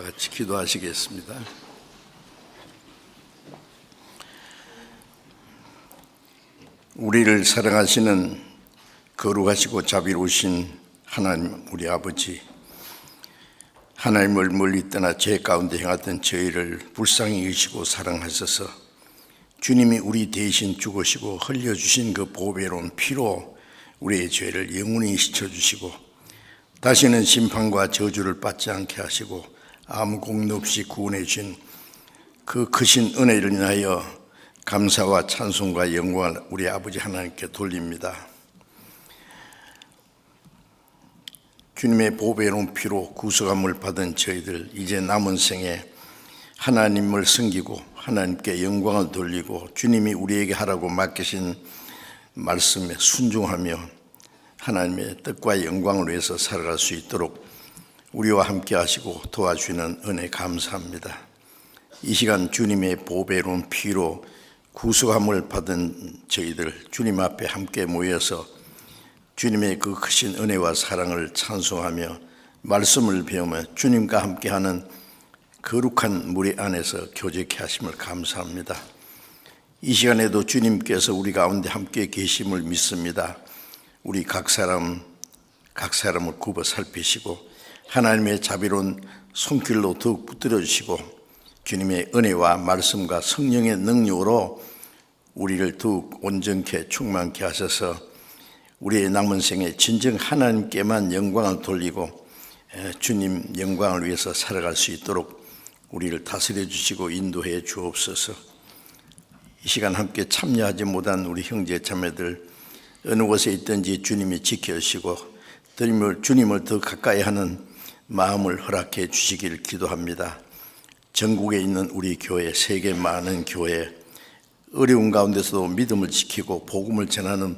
다 같이 기도하시겠습니다. 우리를 사랑하시는 거룩하시고 자비로우신 하나님 우리 아버지, 하나님을 멀리 떠나 죄 가운데 행하던 저희를 불쌍히 여기시고 사랑하셔서 주님이 우리 대신 죽으시고 흘려주신 그 보배로운 피로 우리의 죄를 영원히 씻어주시고 다시는 심판과 저주를 받지 않게 하시고 아무 공로 없이 구원해 주신 그 크신 은혜를 인하여 감사와 찬송과 영광을 우리 아버지 하나님께 돌립니다. 주님의 보배로운 피로 구속함을 받은 저희들 이제 남은 생에 하나님을 섬기고 하나님께 영광을 돌리고 주님이 우리에게 하라고 맡기신 말씀에 순종하며 하나님의 뜻과 영광을 위해서 살아갈 수 있도록 우리와 함께 하시고 도와주시는 은혜 감사합니다. 이 시간 주님의 보배로운 피로 구속함을 받은 저희들 주님 앞에 함께 모여서 주님의 그 크신 은혜와 사랑을 찬송하며 말씀을 배우며 주님과 함께하는 거룩한 무리 안에서 교제케 하심을 감사합니다. 이 시간에도 주님께서 우리 가운데 함께 계심을 믿습니다. 우리 각 사람을 굽어 살피시고 하나님의 자비로운 손길로 더욱 붙들어 주시고 주님의 은혜와 말씀과 성령의 능력으로 우리를 더욱 온전케 충만케 하셔서 우리의 남은 생에 진정 하나님께만 영광을 돌리고 주님 영광을 위해서 살아갈 수 있도록 우리를 다스려 주시고 인도해 주옵소서. 이 시간 함께 참여하지 못한 우리 형제 자매들 어느 곳에 있든지 주님이 지켜주시고 주님을 더 가까이 하는 마음을 허락해 주시길 기도합니다. 전국에 있는 우리 교회, 세계 많은 교회, 어려운 가운데서도 믿음을 지키고 복음을 전하는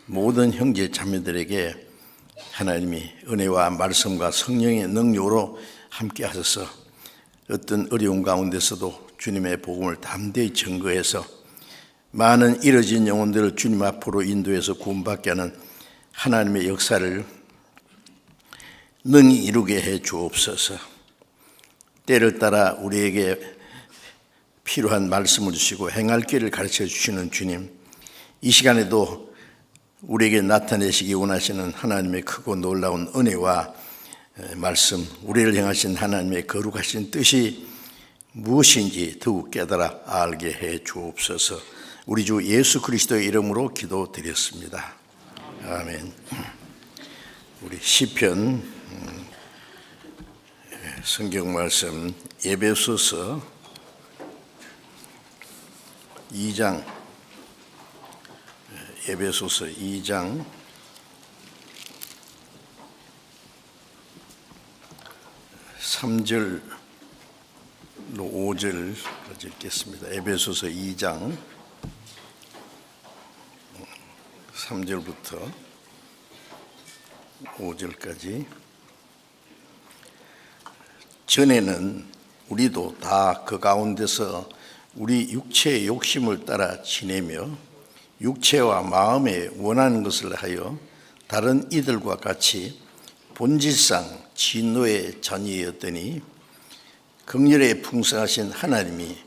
모든 형제 자매들에게 하나님이 은혜와 말씀과 성령의 능력으로 함께 하셔서 어떤 어려운 가운데서도 주님의 복음을 담대히 증거해서 많은 잃어진 영혼들을 주님 앞으로 인도해서 구원받게 하는 하나님의 역사를 능히 이루게 해 주옵소서. 때를 따라 우리에게 필요한 말씀을 주시고 행할 길을 가르쳐 주시는 주님, 이 시간에도 우리에게 나타내시기 원하시는 하나님의 크고 놀라운 은혜와 말씀, 우리를 향하신 하나님의 거룩하신 뜻이 무엇인지 더욱 깨달아 알게 해 주옵소서. 우리 주 예수 그리스도의 이름으로 기도드렸습니다. 아멘. 우리 시편 성경 말씀 에베소서 2장 3절로 5절까지 읽겠습니다. 에베소서 2장 3절부터 5절까지. 전에는 우리도 다 그 가운데서 우리 육체의 욕심을 따라 지내며 육체와 마음에 원하는 것을 하여 다른 이들과 같이 본질상 진노의 자녀였더니 긍휼에 풍성하신 하나님이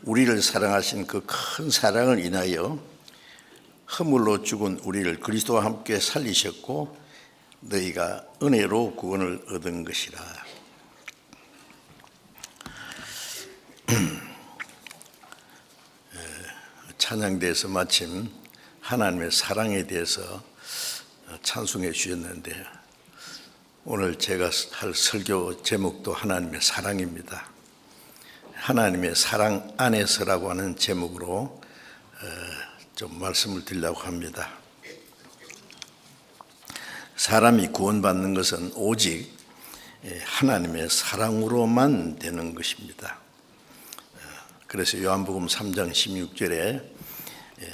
우리를 사랑하신 그 큰 사랑을 인하여 허물로 죽은 우리를 그리스도와 함께 살리셨고 너희가 은혜로 구원을 얻은 것이라. 찬양대에서 마침 하나님의 사랑에 대해서 찬송해 주셨는데 오늘 제가 할 설교 제목도 하나님의 사랑입니다. 하나님의 사랑 안에서라고 하는 제목으로 좀 말씀을 드리려고 합니다. 사람이 구원받는 것은 오직 하나님의 사랑으로만 되는 것입니다. 그래서 요한복음 3장 16절에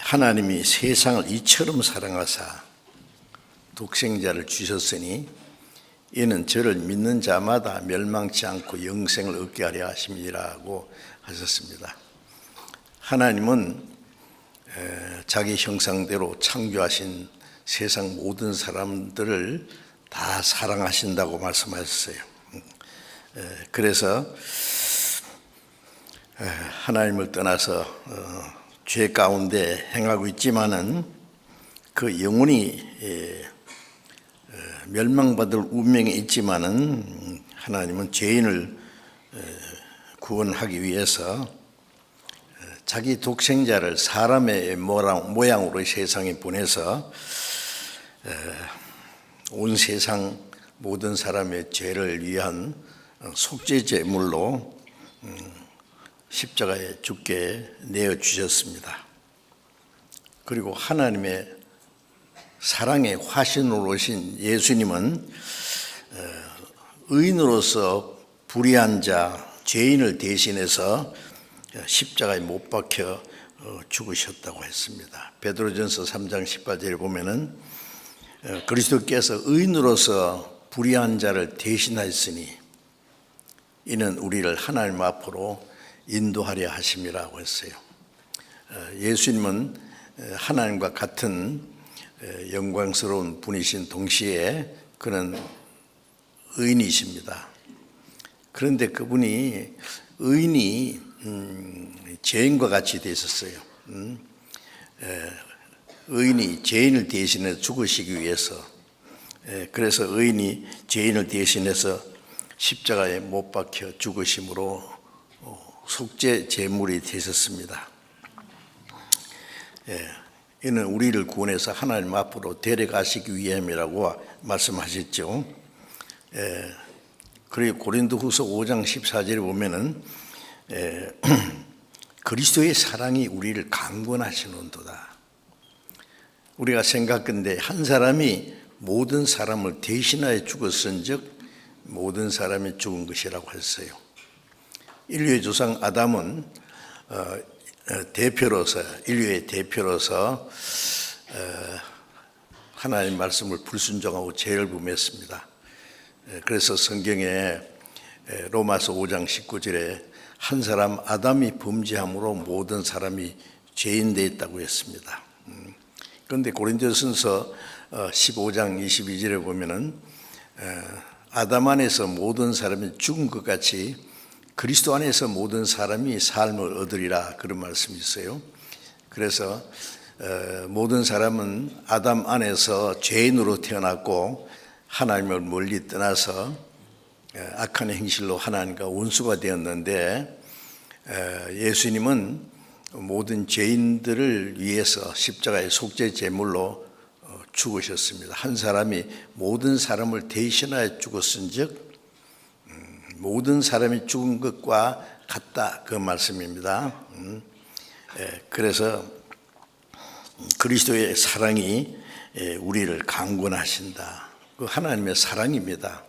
하나님이 세상을 이처럼 사랑하사 독생자를 주셨으니 이는 저를 믿는 자마다 멸망치 않고 영생을 얻게 하려 하심이라고 하셨습니다. 하나님은 자기 형상대로 창조하신 세상 모든 사람들을 다 사랑하신다고 말씀하셨어요. 그래서 하나님을 떠나서 죄 가운데 행하고 있지만은 그 영혼이 멸망받을 운명에 있지만은 하나님은 죄인을 구원하기 위해서 자기 독생자를 사람의 모양으로 세상에 보내서 온 세상 모든 사람의 죄를 위한 속죄 제물로 십자가에 죽게 내어주셨습니다. 그리고 하나님의 사랑의 화신으로 오신 예수님은 의인으로서 불의한 자, 죄인을 대신해서 십자가에 못 박혀 죽으셨다고 했습니다. 베드로전서 3장 18절에 보면은 그리스도께서 의인으로서 불의한 자를 대신하였으니 이는 우리를 하나님 앞으로 인도하려 하심이라고 했어요. 예수님은 하나님과 같은 영광스러운 분이신 동시에 그는 의인이십니다. 그런데 그분이 의인이 죄인과 같이 되셨어요. 의인이 죄인을 대신해 죽으시기 위해서, 그래서 의인이 죄인을 대신해서 십자가에 못 박혀 죽으심으로 속죄 제물이 되셨습니다. 이는 우리를 구원해서 하나님 앞으로 데려가시기 위함이라고 말씀하셨죠. 그리고 고린도후서 5장 14절에 보면은 그리스도의 사랑이 우리를 강권하시는도다. 우리가 생각건대 한 사람이 모든 사람을 대신하여 죽었은즉 모든 사람이 죽은 것이라고 했어요. 인류의 조상 아담은 인류의 대표로서 하나님의 말씀을 불순종하고 죄를 범했습니다. 그래서 성경에 로마서 5장 19절에 한 사람 아담이 범죄함으로 모든 사람이 죄인 되었다고 했습니다. 그런데 고린도전서 15장 22절에 보면은 아담 안에서 모든 사람이 죽은 것 같이 그리스도 안에서 모든 사람이 삶을 얻으리라, 그런 말씀이 있어요. 그래서 모든 사람은 아담 안에서 죄인으로 태어났고 하나님을 멀리 떠나서 악한 행실로 하나님과 원수가 되었는데 예수님은 모든 죄인들을 위해서 십자가의 속죄 제물로 죽으셨습니다. 한 사람이 모든 사람을 대신하여 죽었은즉 모든 사람이 죽은 것과 같다, 그 말씀입니다. 그래서 그리스도의 사랑이 우리를 강권하신다. 그 하나님의 사랑입니다.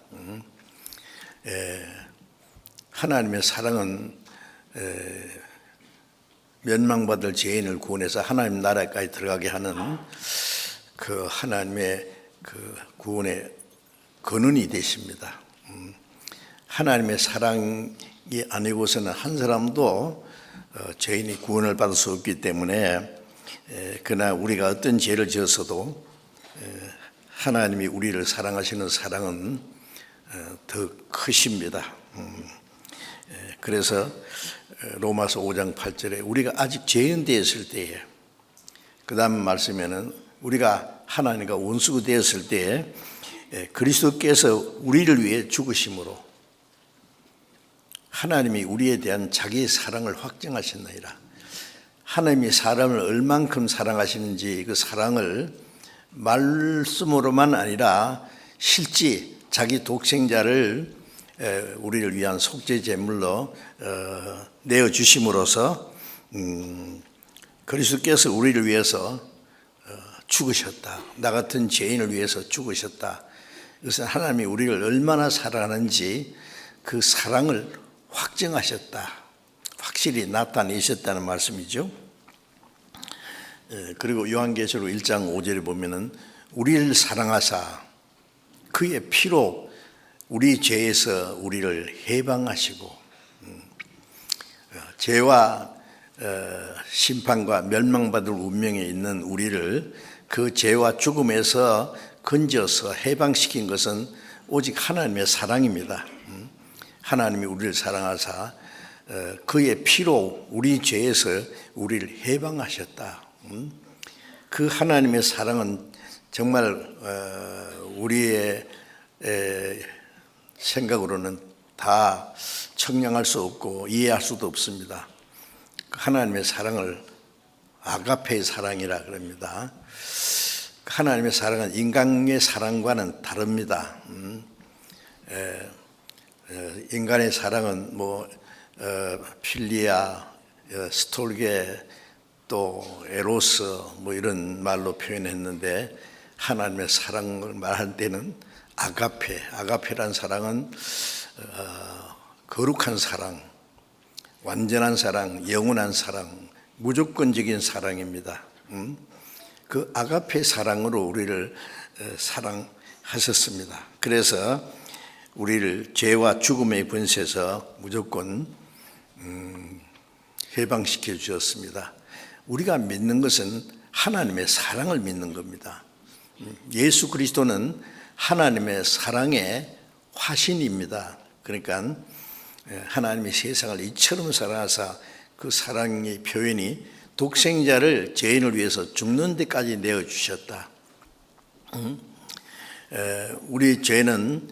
하나님의 사랑은 멸망받을 죄인을 구원해서 하나님 나라까지 들어가게 하는 그 하나님의 그 구원의 근원이 되십니다. 하나님의 사랑이 아니고서는 한 사람도 죄인이 구원을 받을 수 없기 때문에 그러나 우리가 어떤 죄를 지었어도 하나님이 우리를 사랑하시는 사랑은 더 크십니다. 그래서 로마서 5장 8절에 우리가 아직 죄인 되었을 때에, 그 다음 말씀에는 우리가 하나님과 원수가 되었을 때에 그리스도께서 우리를 위해 죽으심으로 하나님이 우리에 대한 자기의 사랑을 확증하셨나이다. 하나님이 사람을 얼만큼 사랑하시는지 그 사랑을 말씀으로만 아니라 실제 자기 독생자를 우리를 위한 속죄 제물로 내어주심으로써 그리스도께서 우리를 위해서 죽으셨다. 나 같은 죄인을 위해서 죽으셨다. 이것은 하나님이 우리를 얼마나 사랑하는지 그 사랑을 확증하셨다, 확실히 나타내셨다는 말씀이죠. 그리고 요한계시록 1장 5절에 보면은 우리를 사랑하사 그의 피로 우리 죄에서 우리를 해방하시고 죄와 심판과 멸망받을 운명에 있는 우리를 그 죄와 죽음에서 건져서 해방시킨 것은 오직 하나님의 사랑입니다. 하나님이 우리를 사랑하사 그의 피로 우리 죄에서 우리를 해방하셨다. 그 하나님의 사랑은 정말 우리의 생각으로는 다 청량할 수 없고 이해할 수도 없습니다. 하나님의 사랑을 아가페의 사랑이라 그럽니다. 하나님의 사랑은 인간의 사랑과는 다릅니다. 인간의 사랑은 필리아, 스톨게, 또 에로스 이런 말로 표현했는데 하나님의 사랑을 말할 때는 아가페라는 사랑은 거룩한 사랑, 완전한 사랑, 영원한 사랑, 무조건적인 사랑입니다. 그 아가페 사랑으로 우리를 사랑하셨습니다. 그래서 우리를 죄와 죽음의 번세에서 무조건 해방시켜 주셨습니다. 우리가 믿는 것은 하나님의 사랑을 믿는 겁니다. 예수 그리스도는 하나님의 사랑의 화신입니다. 그러니까 하나님이 세상을 이처럼 사랑하사 그 사랑의 표현이 독생자를 죄인을 위해서 죽는 데까지 내어주셨다. 우리 죄는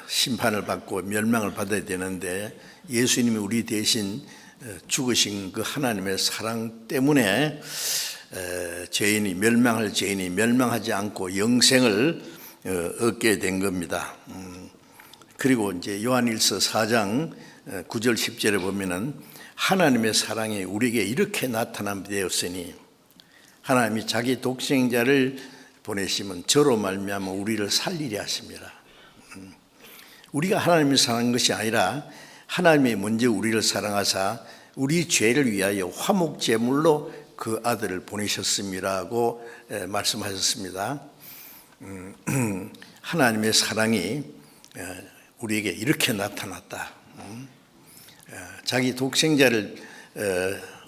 심판을 받고 멸망을 받아야 되는데 예수님이 우리 대신 죽으신 그 하나님의 사랑 때문에 멸망할 죄인이 멸망하지 않고 영생을 얻게 된 겁니다. 그리고 이제 요한일서 4장 9절 10절에 보면은 하나님의 사랑이 우리에게 이렇게 나타나되었으니 하나님이 자기 독생자를 보내시면 저로 말미암아 우리를 살리려 하십니다. 우리가 하나님을 사랑한 것이 아니라 하나님이 먼저 우리를 사랑하사 우리 죄를 위하여 화목제물로 그 아들을 보내셨음이라고 말씀하셨습니다. 하나님의 사랑이 우리에게 이렇게 나타났다. 자기 독생자를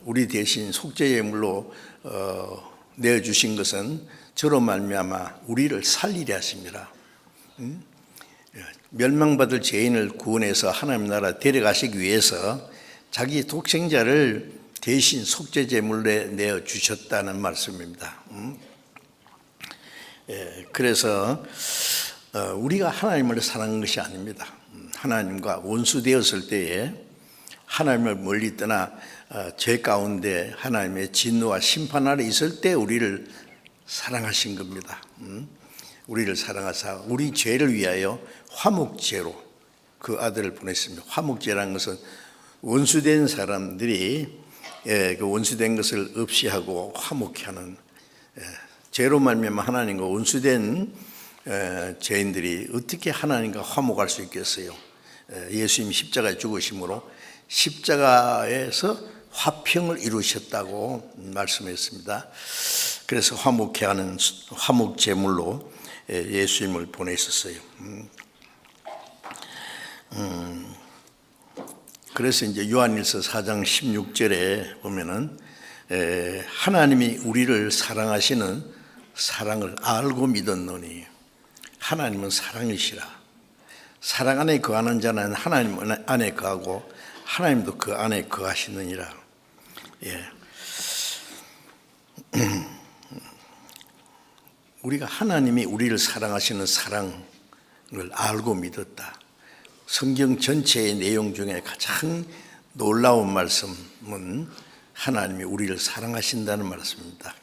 우리 대신 속죄제물로 내어주신 것은 저로 말미암아 우리를 살리려 하십니다. 멸망받을 죄인을 구원해서 하나님 나라 데려가시기 위해서 자기 독생자를 대신 속죄제물로 내어주셨다는 말씀입니다. 그래서 우리가 하나님을 사랑한 것이 아닙니다. 하나님과 원수되었을 때에 하나님을 멀리 떠나 죄 가운데 하나님의 진노와 심판 아래 있을 때 우리를 사랑하신 겁니다. 우리를 사랑하사 우리 죄를 위하여 화목제로 그 아들을 보냈습니다. 화목제라는 것은 원수된 사람들이 그 원수된 것을 없이 하고 화목케 하는, 죄로 말미암아 하나님과 원수된 죄인들이 어떻게 하나님과 화목할 수 있겠어요? 예수님 십자가에 죽으심으로 십자가에서 화평을 이루셨다고 말씀했습니다. 그래서 화목케 하는 화목제물로 예수님을 보내셨어요. 그래서 이제 요한일서 4장 16절에 보면은 하나님이 우리를 사랑하시는 사랑을 알고 믿었노니, 하나님은 사랑이시라. 사랑 안에 거하는 자는 하나님 안에 거하고 하나님도 그 안에 거하시느니라. 우리가 하나님이 우리를 사랑하시는 사랑을 알고 믿었다. 성경 전체의 내용 중에 가장 놀라운 말씀은 하나님이 우리를 사랑하신다는 말씀입니다.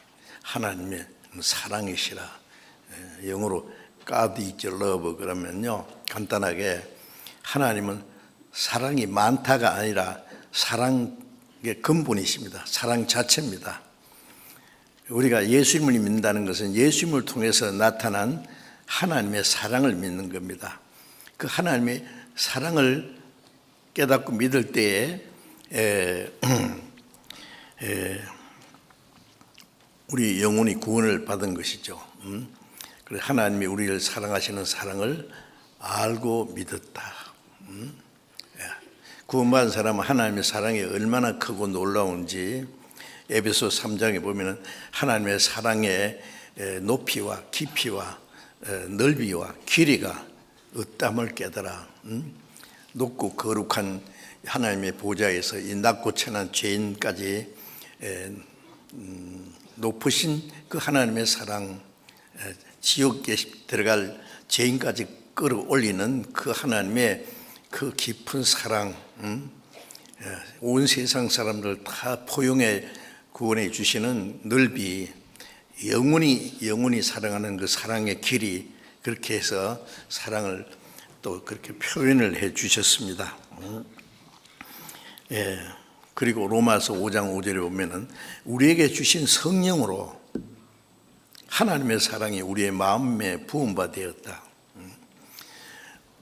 하나님의 사랑이시라. 영어로 God is love 그러면요, 간단하게 하나님은 사랑이 많다가 아니라 사랑의 근본이십니다. 사랑 자체입니다. 우리가 예수님을 믿는다는 것은 예수님을 통해서 나타난 하나님의 사랑을 믿는 겁니다. 그 하나님의 사랑을 깨닫고 믿을 때에 우리 영혼이 구원을 받은 것이죠. 그래서 하나님이 우리를 사랑하시는 사랑을 알고 믿었다. 구원받은 사람은 하나님의 사랑이 얼마나 크고 놀라운지 에베소 3장에 보면 하나님의 사랑의 높이와 깊이와 넓이와 길이가 어땀을 깨달아. 높고 거룩한 하나님의 보좌에서 이 낮고 천한 죄인까지 높으신 그 하나님의 사랑, 지옥에 들어갈 죄인까지 끌어올리는 그 하나님의 그 깊은 사랑, 온 세상 사람들 다 포용해 구원해 주시는 넓이, 영원히 사랑하는 그 사랑의 길이, 그렇게 해서 사랑을 또 그렇게 표현을 해 주셨습니다. 그리고 로마서 5장 5절에 보면은 우리에게 주신 성령으로 하나님의 사랑이 우리의 마음에 부음바 되었다.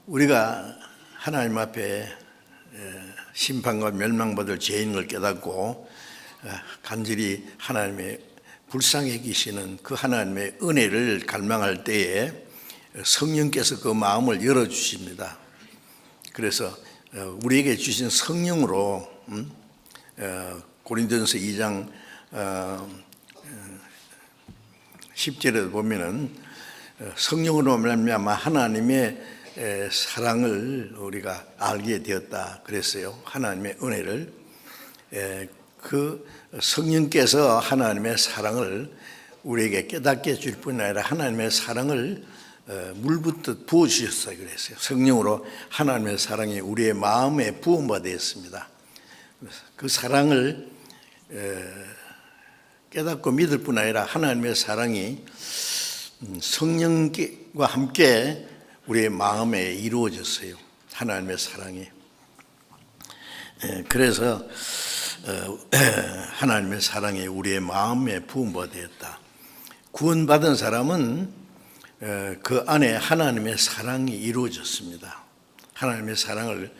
우리가 하나님 앞에 심판과 멸망받을 죄인인 걸 깨닫고 간절히 하나님의 불쌍히 계시는 그 하나님의 은혜를 갈망할 때에 성령께서 그 마음을 열어주십니다. 그래서 우리에게 주신 성령으로 고린도전서 2장 10절에 보면은 성령으로 말미암아 하나님의 사랑을 우리가 알게 되었다 그랬어요. 하나님의 은혜를. 그 성령께서 하나님의 사랑을 우리에게 깨닫게 해줄 뿐 아니라 하나님의 사랑을 물붓듯 부어주셨어요. 그랬어요. 성령으로 하나님의 사랑이 우리의 마음에 부음받았습니다. 그 사랑을 깨닫고 믿을 뿐 아니라 하나님의 사랑이 성령과 함께 우리의 마음에 이루어졌어요. 하나님의 사랑이. 그래서 하나님의 사랑이 우리의 마음에 부음받았다. 구원받은 사람은 그 안에 하나님의 사랑이 이루어졌습니다. 하나님의 사랑을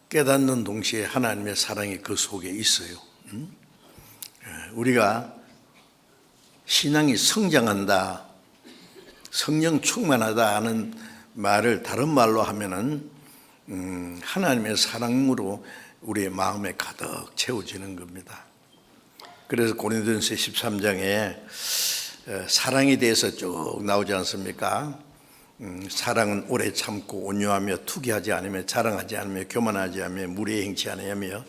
깨닫는 동시에 하나님의 사랑이 그 속에 있어요. 우리가 신앙이 성장한다, 성령 충만하다 하는 말을 다른 말로 하면은 하나님의 사랑으로 우리의 마음에 가득 채워지는 겁니다. 그래서 고린도전서 13장에 사랑에 대해서 쭉 나오지 않습니까? 사랑은 오래 참고 온유하며 투기하지 않으며 자랑하지 않으며 교만하지 않으며 무례 행치 않으며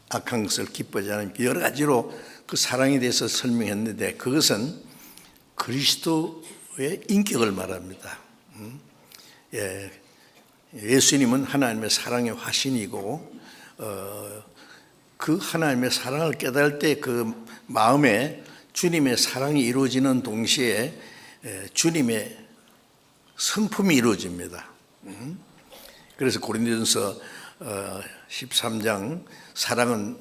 악한 것을 기뻐하지 않으며 여러 가지로 그 사랑에 대해서 설명했는데 그것은 그리스도의 인격을 말합니다. 예수님은 하나님의 사랑의 화신이고 그 하나님의 사랑을 깨달을 때 그 마음에 주님의 사랑이 이루어지는 동시에 주님의 성품이 이루어집니다. 그래서 고린도전서 13장 사랑은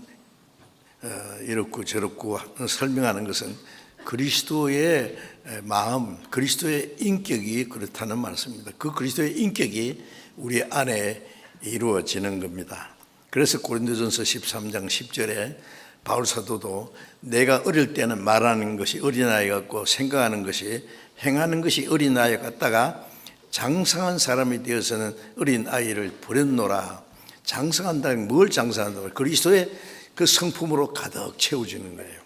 이렇고 저렇고 설명하는 것은 그리스도의 마음, 그리스도의 인격이 그렇다는 말씀입니다. 그 그리스도의 인격이 우리 안에 이루어지는 겁니다. 그래서 고린도전서 13장 10절에 바울 사도도 내가 어릴 때는 말하는 것이 어린아이 같고 생각하는 것이 행하는 것이 어린아이 같다가 장성한 사람이 되어서는 어린아이를 버렸노라. 장성한다는 뭘 장성한다고? 그리스도의 그 성품으로 가득 채워지는 거예요.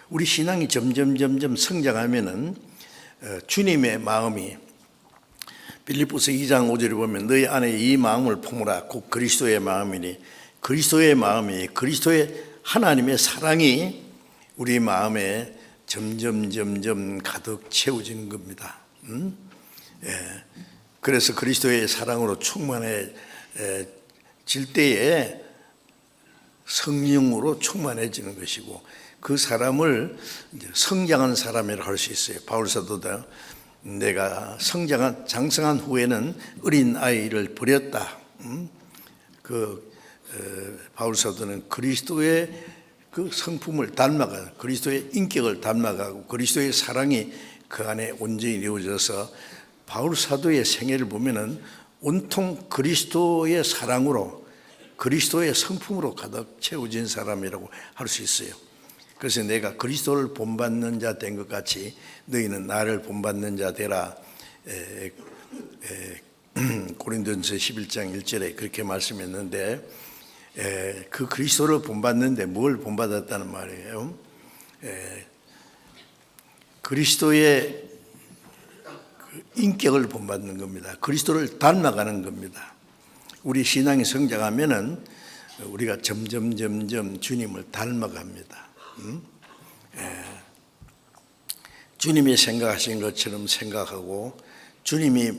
우리 신앙이 점점 성장하면은 주님의 마음이 빌립보서 2장 5절에 보면 너희 안에 이 마음을 품으라 곧 그리스도의 마음이니 그리스도의 마음이 그리스도의 하나님의 사랑이 우리 마음에 점점 가득 채워지는 겁니다. 그래서 그리스도의 사랑으로 충만해질 때에 성령으로 충만해지는 것이고 그 사람을 성장한 사람이라 할 수 있어요. 바울 사도도 내가 장성한 후에는 어린 아이를 버렸다. 바울 사도는 그리스도의 그 성품을 닮아가, 그리스도의 인격을 닮아가고 그리스도의 사랑이 그 안에 온전히 이루어져서 바울 사도의 생애를 보면은 온통 그리스도의 사랑으로 그리스도의 성품으로 가득 채워진 사람이라고 할 수 있어요. 그래서 내가 그리스도를 본받는 자 된 것 같이 너희는 나를 본받는 자 되라. 고린도전서 11장 1절에 그렇게 말씀했는데 그 그리스도를 본받는데 뭘 본받았다는 말이에요? 그리스도의 인격을 본받는 겁니다. 그리스도를 닮아가는 겁니다. 우리 신앙이 성장하면은 우리가 점점 주님을 닮아갑니다. 주님이 생각하신 것처럼 생각하고 주님이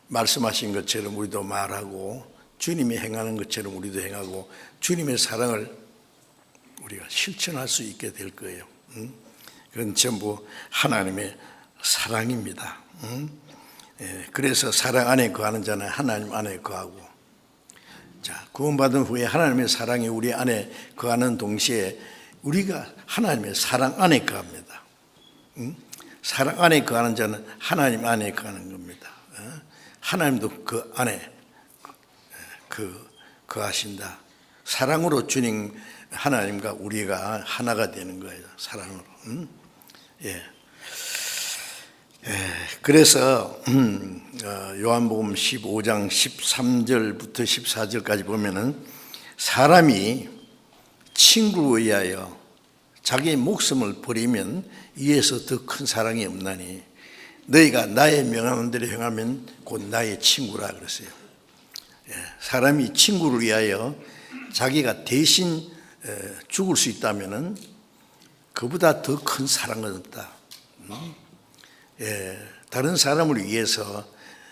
말씀하신 것처럼 우리도 말하고 주님이 행하는 것처럼 우리도 행하고 주님의 사랑을 우리가 실천할 수 있게 될 거예요. 그건 전부 하나님의 사랑입니다. 그래서 사랑 안에 거하는 자는 하나님 안에 거하고, 자, 구원받은 후에 하나님의 사랑이 우리 안에 거하는 동시에 우리가 하나님의 사랑 안에 거합니다. 사랑 안에 거하는 자는 하나님 안에 거하는 겁니다. 하나님도 그 안에 거하신다. 사랑으로 주님 하나님과 우리가 하나가 되는 거예요. 사랑으로. 그래서 요한복음 15장 13절부터 14절까지 보면은 사람이 친구에 의하여 자기의 목숨을 버리면 이에서 더 큰 사랑이 없나니 너희가 나의 명하는 대로 행하면 곧 나의 친구라 그랬어요. 사람이 친구를 위하여 자기가 대신 죽을 수 있다면은 그보다 더 큰 사랑은 없다. 다른 사람을 위해서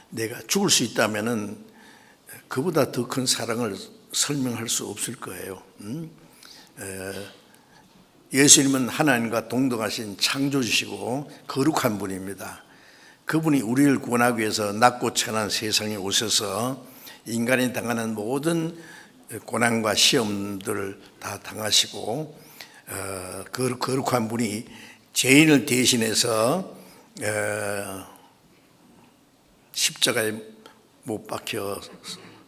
내가 죽을 수 있다면은 그보다 더 큰 사랑을 설명할 수 없을 거예요. 예수님은 하나님과 동등하신 창조주시고 거룩한 분입니다. 그분이 우리를 구원하기 위해서 낮고 천한 세상에 오셔서 인간이 당하는 모든 고난과 시험들을 다 당하시고 거룩한 분이 죄인을 대신해서 십자가에 못 박혀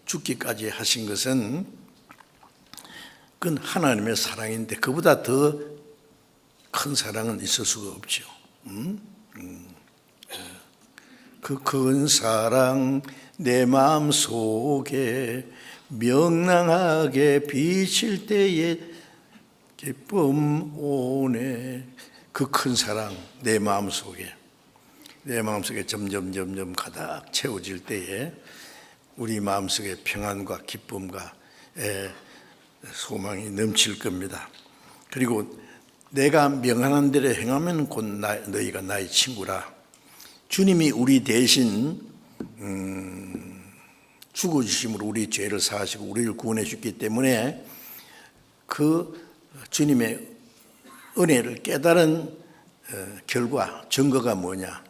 죽기까지 하신 것은 그건 하나님의 사랑인데 그보다 더 큰 사랑은 있을 수가 없죠. 그 큰 사랑 내 마음 속에 명랑하게 비칠 때에 기쁨 오네. 그 큰 사랑 내 마음 속에 점점 가득 채워질 때에 우리 마음속에 평안과 기쁨과 소망이 넘칠 겁니다. 그리고 내가 명하는 대로 행하면 곧 너희가 나의 친구라. 주님이 우리 대신 죽어주심으로 우리 죄를 사하시고 우리를 구원해 주셨기 때문에 그 주님의 은혜를 깨달은 결과, 증거가 뭐냐?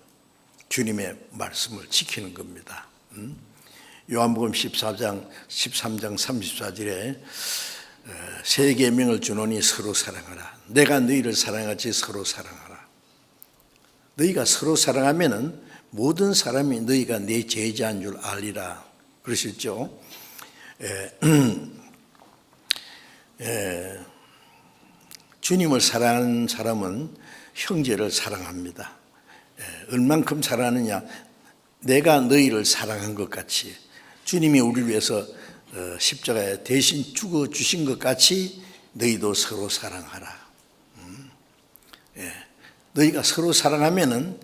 주님의 말씀을 지키는 겁니다. 요한복음 13장 34절에 새 계명을 주노니 서로 사랑하라. 내가 너희를 사랑하지 서로 사랑하라. 너희가 서로 사랑하면은 모든 사람이 너희가 내 제자인 줄 알리라. 그러셨죠? 주님을 사랑하는 사람은 형제를 사랑합니다. 얼만큼 사랑하느냐? 내가 너희를 사랑한 것 같이 주님이 우리를 위해서 십자가에 대신 죽어주신 것 같이 너희도 서로 사랑하라. 너희가 서로 사랑하면은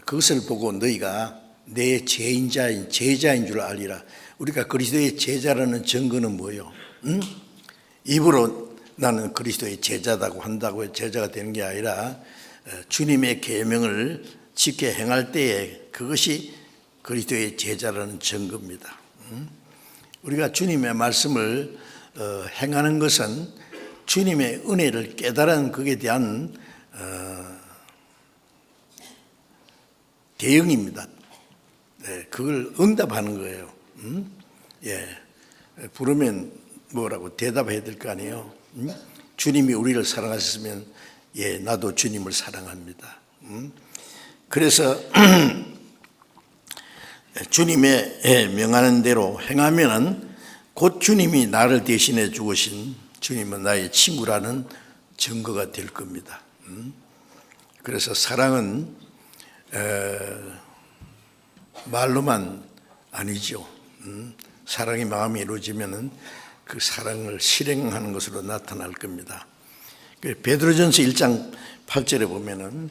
그것을 보고 너희가 내 제자인 줄 알리라. 우리가 그리스도의 제자라는 증거는 뭐예요? 입으로 나는 그리스도의 제자다고 한다고 제자가 되는 게 아니라 주님의 계명을 지켜 행할 때에 그것이 그리스도의 제자라는 증거입니다. 우리가 주님의 말씀을 행하는 것은 주님의 은혜를 깨달은 것에 대한 대응입니다. 그걸 응답하는 거예요. 부르면 뭐라고 대답해야 될 거 아니에요. 주님이 우리를 사랑하셨으면 나도 주님을 사랑합니다. 그래서 주님의 명하는 대로 행하면은 곧 주님이 나를 대신해 죽으신 주님은 나의 친구라는 증거가 될 겁니다. 그래서 사랑은 말로만 아니죠. 사랑이 마음에 이루어지면은 그 사랑을 실행하는 것으로 나타날 겁니다. 베드로전서 1장 8절에 보면은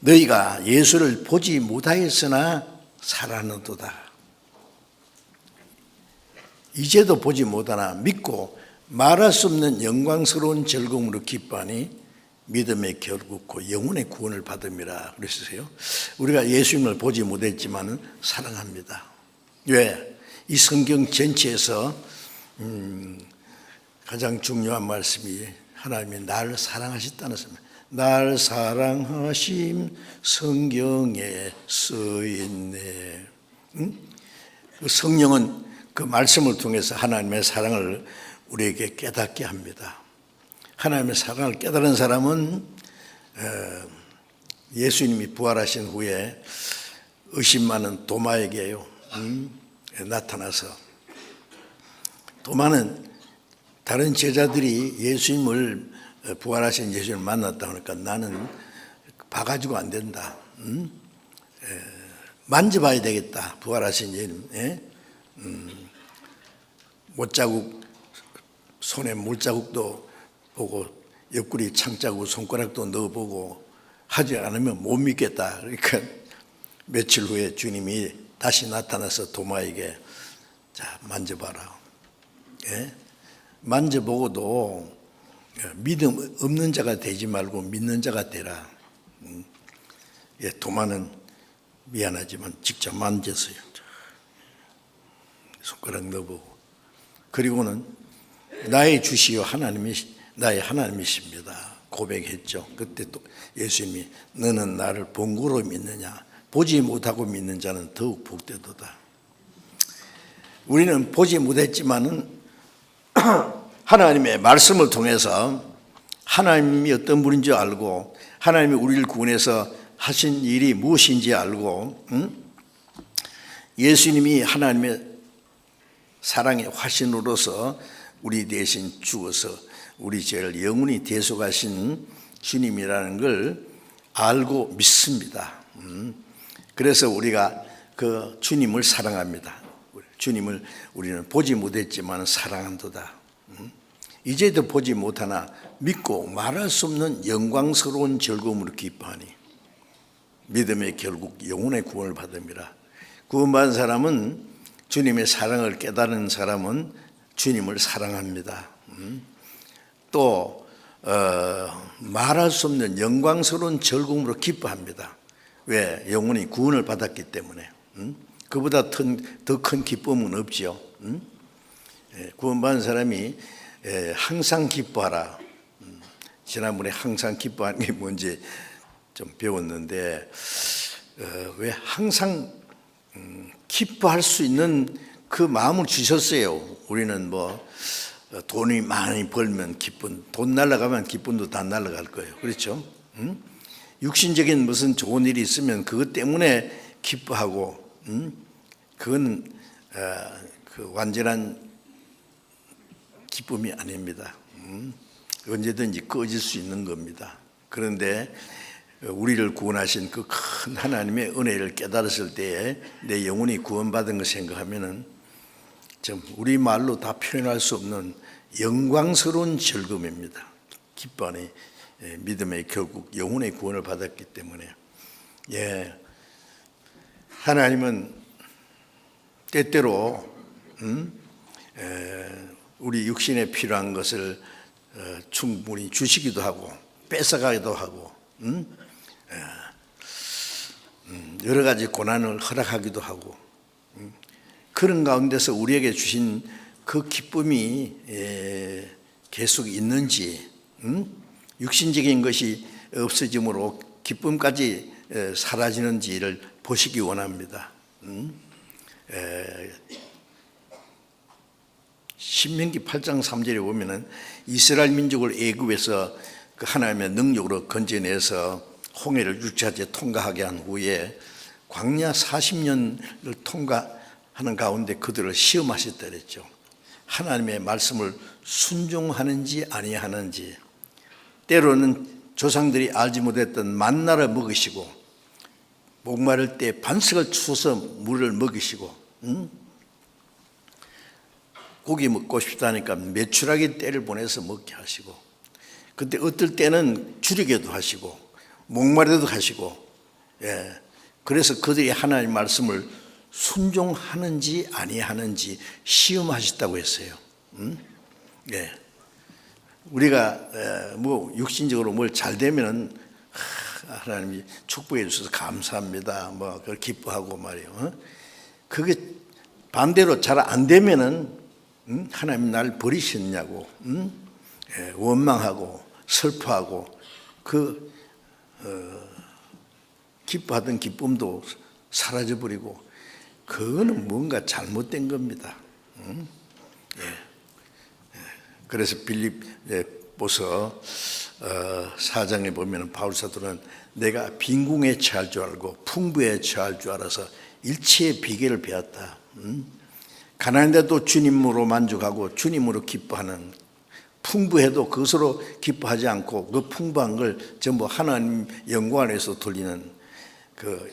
너희가 예수를 보지 못하였으나 살았느도다. 이제도 보지 못하나 믿고 말할 수 없는 영광스러운 즐거움으로 기뻐하니 믿음의 결국고 영혼의 구원을 받음이라 그랬어요. 우리가 예수님을 보지 못했지만 사랑합니다. 왜? 이 성경 전체에서 가장 중요한 말씀이 하나님이 나를 사랑하셨다는 말씀입니다. 날 사랑하심 성경에 써있네. 그 성령은 그 말씀을 통해서 하나님의 사랑을 우리에게 깨닫게 합니다. 하나님의 사랑을 깨달은 사람은 예수님이 부활하신 후에 의심 많은 도마에게요 나타나서, 도마는 다른 제자들이 예수님을 부활하신 예수님을 만났다 그러니까 나는 봐가지고 안 된다. 만져봐야 되겠다. 부활하신 예수님. 못자국, 손에 물자국도 보고 옆구리 창자국 손가락도 넣어보고 하지 않으면 못 믿겠다. 그러니까 며칠 후에 주님이 다시 나타나서 도마에게 자 만져봐라. 만져보고도 믿음 없는 자가 되지 말고 믿는 자가 되라. 도마는 미안하지만 직접 만졌어요. 손가락 넣어보고. 그리고는 나의 주시요 나의 하나님이십니다 고백했죠. 그때 또 예수님이 너는 나를 본고로 믿느냐, 보지 못하고 믿는 자는 더욱 복되도다. 우리는 보지 못했지만은 하나님의 말씀을 통해서 하나님이 어떤 분인 줄 알고 하나님이 우리를 구원해서 하신 일이 무엇인지 알고 예수님이 하나님의 사랑의 화신으로서 우리 대신 죽어서 우리 죄를 영원히 대속하신 주님이라는 걸 알고 믿습니다. 그래서 우리가 그 주님을 사랑합니다. 주님을 우리는 보지 못했지만 사랑한도다. 이제도 보지 못하나 믿고 말할 수 없는 영광스러운 즐거움으로 기뻐하니 믿음의 결국 영혼의 구원을 받음이라. 구원받은 사람은 주님의 사랑을 깨달은 사람은 주님을 사랑합니다. 또 말할 수 없는 영광스러운 즐거움으로 기뻐합니다. 왜? 영혼이 구원을 받았기 때문에. 그보다 더 큰 기쁨은 없죠. 구원받은 사람이 항상 기뻐하라. 지난번에 항상 기뻐하는 게 뭔지 좀 배웠는데 왜 항상 기뻐할 수 있는 그 마음을 주셨어요. 우리는 뭐 돈이 많이 벌면 기쁨, 돈 날아가면 기쁨도 다 날아갈 거예요. 그렇죠? 육신적인 무슨 좋은 일이 있으면 그것 때문에 기뻐하고 그건 그 완전한 기쁨이 아닙니다. 언제든지 꺼질 수 있는 겁니다. 그런데 우리를 구원하신 그 큰 하나님의 은혜를 깨달았을 때에 내 영혼이 구원받은 걸 생각하면은 좀 우리 말로 다 표현할 수 없는 영광스러운 즐거움입니다. 기뻐하니 믿음의 결국 영혼의 구원을 받았기 때문에. 하나님은 때때로 우리 육신에 필요한 것을 충분히 주시기도 하고 뺏어가기도 하고 여러 가지 고난을 허락하기도 하고 그런 가운데서 우리에게 주신 그 기쁨이 계속 있는지 육신적인 것이 없어짐으로 기쁨까지 사라지는지를 보시기 원합니다. 신명기 8장 3절에 보면은 이스라엘 민족을 애굽에서 그 하나님의 능력으로 건져내서 홍해를 육지하에 통과하게 한 후에 광야 40년을 통과하는 가운데 그들을 시험하셨다 그랬죠. 하나님의 말씀을 순종하는지 아니하는지, 때로는 조상들이 알지 못했던 만나를 먹이시고 목마를 때 반석을 추서 물을 먹이시고 고기 먹고 싶다니까 메추라기 떼를 보내서 먹게 하시고, 그때 어떨 때는 줄이게도 하시고 목마르게도 하시고 예. 그래서 그들이 하나님 말씀을 순종하는지 아니하는지 시험하셨다고 했어요. 예. 우리가 뭐 육신적으로 뭘 잘 되면은 하나님이 축복해 주셔서 감사합니다. 뭐 그걸 기뻐하고 말이에요. 그게 반대로 잘 안 되면은 하나님 날 버리셨냐고 예, 원망하고 슬퍼하고 그 기뻐하던 기쁨도 사라져 버리고 그거는 뭔가 잘못된 겁니다. 예. 그래서 빌립보서 4장에 보면 바울 사도는 내가 빈궁에 처할 줄 알고 풍부에 처할 줄 알아서 일체의 비결을 배웠다. 가난한데도 주님으로 만족하고 주님으로 기뻐하는, 풍부해도 그것으로 기뻐하지 않고 그 풍부한 걸 전부 하나님 영광을 위해서 돌리는 그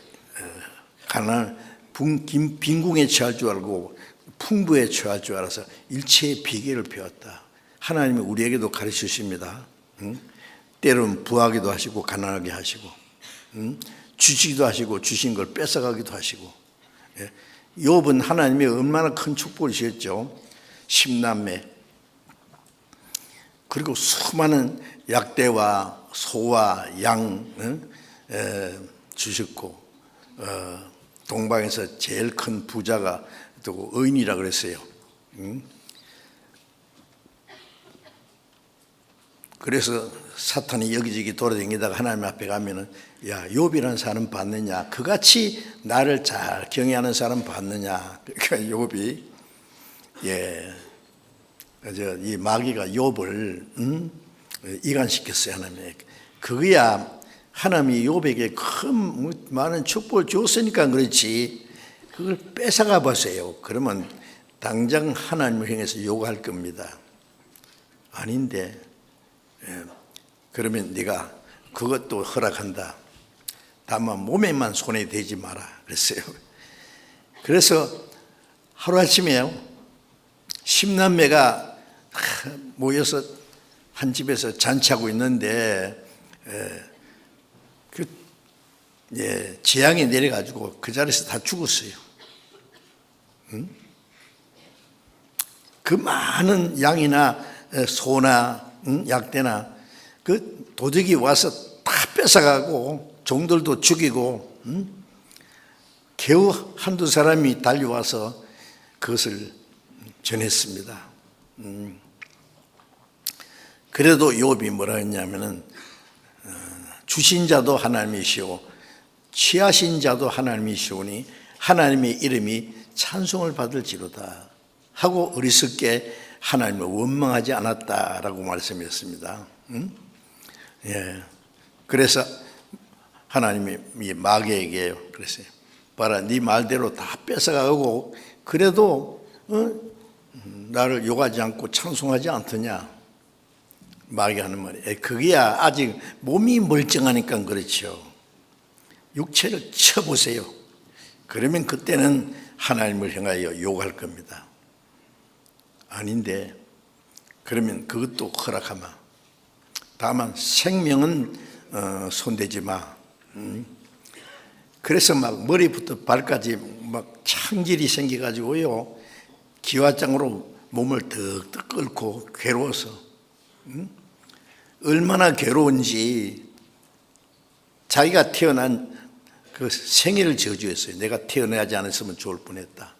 빈궁에 처할 줄 알고 풍부에 처할 줄 알아서 일체의 비결을 배웠다. 하나님이 우리에게도 가르쳐 주십니다. 때로는 부하기도 하시고 가난하게 하시고 주시기도 하시고 주신 걸 뺏어가기도 하시고. 욥은 하나님이 얼마나 큰 축복을 주셨죠. 10남매 그리고 수많은 약대와 소와 양 주셨고 동방에서 제일 큰 부자가 또 의인이라 그랬어요. 그래서 사탄이 여기저기 돌아다니다가 하나님 앞에 가면은 야, 욥이라는 사람 봤느냐? 그같이 나를 잘 경외하는 사람 봤느냐? 그러니까 욥이 이 마귀가 욥을 이간시켰어요. 하나님이. 그거야 하나님이 욥에게 큰 많은 축복을 줬으니까 그렇지 그걸 뺏어가 보세요. 그러면 당장 하나님을 향해서 욕할 겁니다. 아닌데 그러면 네가 그것도 허락한다. 다만 몸에만 손에 대지 마라 그랬어요. 그래서 하루아침에 10남매가 모여서 한 집에서 잔치하고 있는데 재앙이 내려가지고 그 자리에서 다 죽었어요. 그 많은 양이나 소나 약대나 그 도적이 와서 다 뺏어가고 종들도 죽이고 겨우 한두 사람이 달려와서 그것을 전했습니다. 그래도 욥이 뭐라 했냐면은 주신 자도 하나님이시오 취하신 자도 하나님이시오니 하나님의 이름이 찬송을 받을지로다 하고 어리석게 하나님을 원망하지 않았다라고 말씀했습니다. 그래서 하나님이 마귀에게 그랬어요. 봐라, 네 말대로 다 뺏어가고 그래도 나를 욕하지 않고 찬송하지 않더냐. 마귀가 하는 말이 그게야 아직 몸이 멀쩡하니까 그렇죠. 육체를 쳐보세요. 그러면 그때는 하나님을 향하여 욕할 겁니다. 아닌데 그러면 그것도 허락하마. 다만 생명은 손대지 마. 그래서 막 머리부터 발까지 막 창질이 생겨가지고요 기와장으로 몸을 덕덕 끓고 괴로워서 얼마나 괴로운지 자기가 태어난 그 생애를 저주했어요. 내가 태어나지 않았으면 좋을 뻔했다.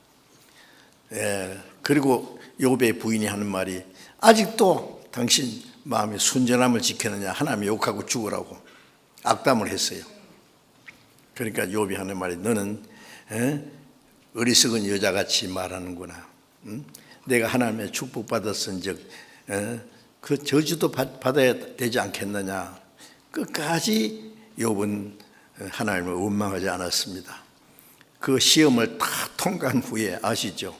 그리고 욥의 부인이 하는 말이 아직도 당신 마음의 순전함을 지켰느냐. 하나님 욕하고 죽으라고 악담을 했어요. 그러니까 욥이 하는 말이 너는 어리석은 여자같이 말하는구나. 내가 하나님의 축복받았은즉 그 저주도 받아야 되지 않겠느냐. 끝까지 욥은 하나님을 원망하지 않았습니다. 그 시험을 다 통과한 후에 아시죠?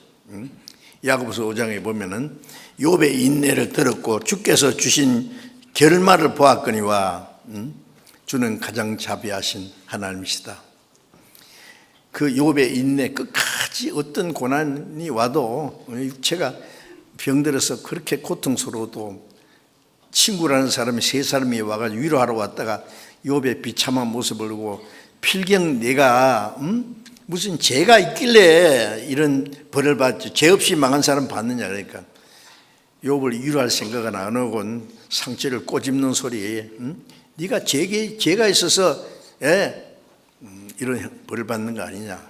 야고보서 5장에 보면은 욥의 인내를 들었고 주께서 주신 결말을 보았거니와 주는 가장 자비하신 하나님이시다. 그 욥의 인내 끝까지 어떤 고난이 와도 육체가 병들어서 그렇게 고통스러워도 친구라는 사람이 세 사람이 와가지고 위로하러 왔다가 욥의 비참한 모습을 보고 필경 내가 무슨 죄가 있길래 이런 벌을 받지, 죄 없이 망한 사람 받느냐. 그러니까 욥을 위로할 생각은 안 하고 상처를 꼬집는 소리. 네가 죄가 있어서 이런 벌을 받는 거 아니냐.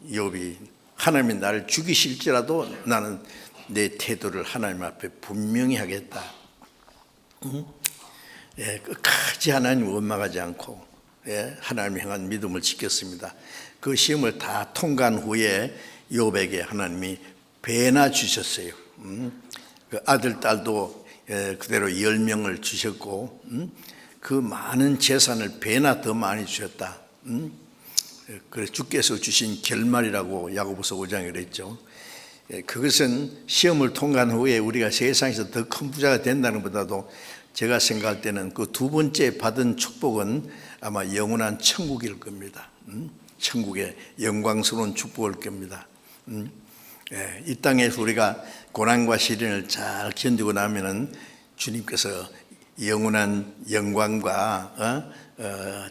욥이 하나님이 나를 죽이실지라도 나는 내 태도를 하나님 앞에 분명히 하겠다. 끝까지 하나님 원망하지 않고 하나님 향한 믿음을 지켰습니다. 그 시험을 다 통과한 후에 욥에게 하나님이 배나 주셨어요. 그 아들, 딸도 그대로 10명을 주셨고 그 많은 재산을 배나 더 많이 주셨다. 그래서 주께서 주신 결말이라고 야고보서 5장에 그랬죠. 그것은 시험을 통과한 후에 우리가 세상에서 더 큰 부자가 된다는 것보다도 제가 생각할 때는 그 두 번째 받은 축복은 아마 영원한 천국일 겁니다. 천국의 영광스러운 축복일 겁니다. 이 땅에서 우리가 고난과 시련을 잘 견디고 나면은 주님께서 영원한 영광과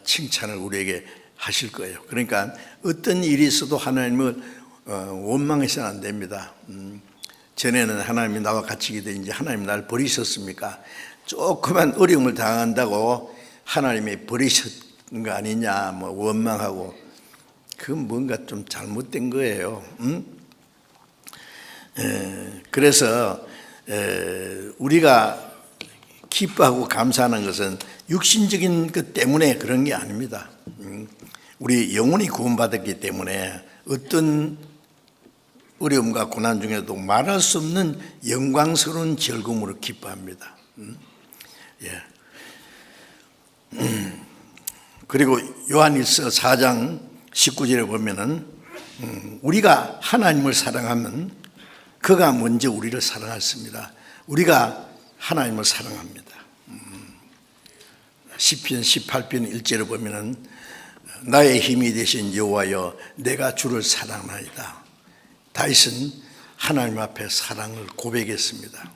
칭찬을 우리에게 하실 거예요. 그러니까 어떤 일이 있어도 하나님을 원망해서는 안 됩니다. 전에는 하나님이 나와 같이 기도했는지 하나님 나를 버리셨습니까? 조그만 어려움을 당한다고 하나님이 버리셨는 거 아니냐 뭐 원망하고, 그건 뭔가 좀 잘못된 거예요. 그래서 우리가 기뻐하고 감사하는 것은 육신적인 것 때문에 그런 게 아닙니다. 우리 영혼이 구원받았기 때문에 어떤 어려움과 고난 중에도 말할 수 없는 영광스러운 즐거움으로 기뻐합니다. 그리고 요한일서 4장 19절에 보면은 우리가 하나님을 사랑하면 그가 먼저 우리를 사랑했습니다. 우리가 하나님을 사랑합니다. 시편 18편 1절에 보면은 나의 힘이 되신 여호와여 내가 주를 사랑하나이다. 다윗은 하나님 앞에 사랑을 고백했습니다.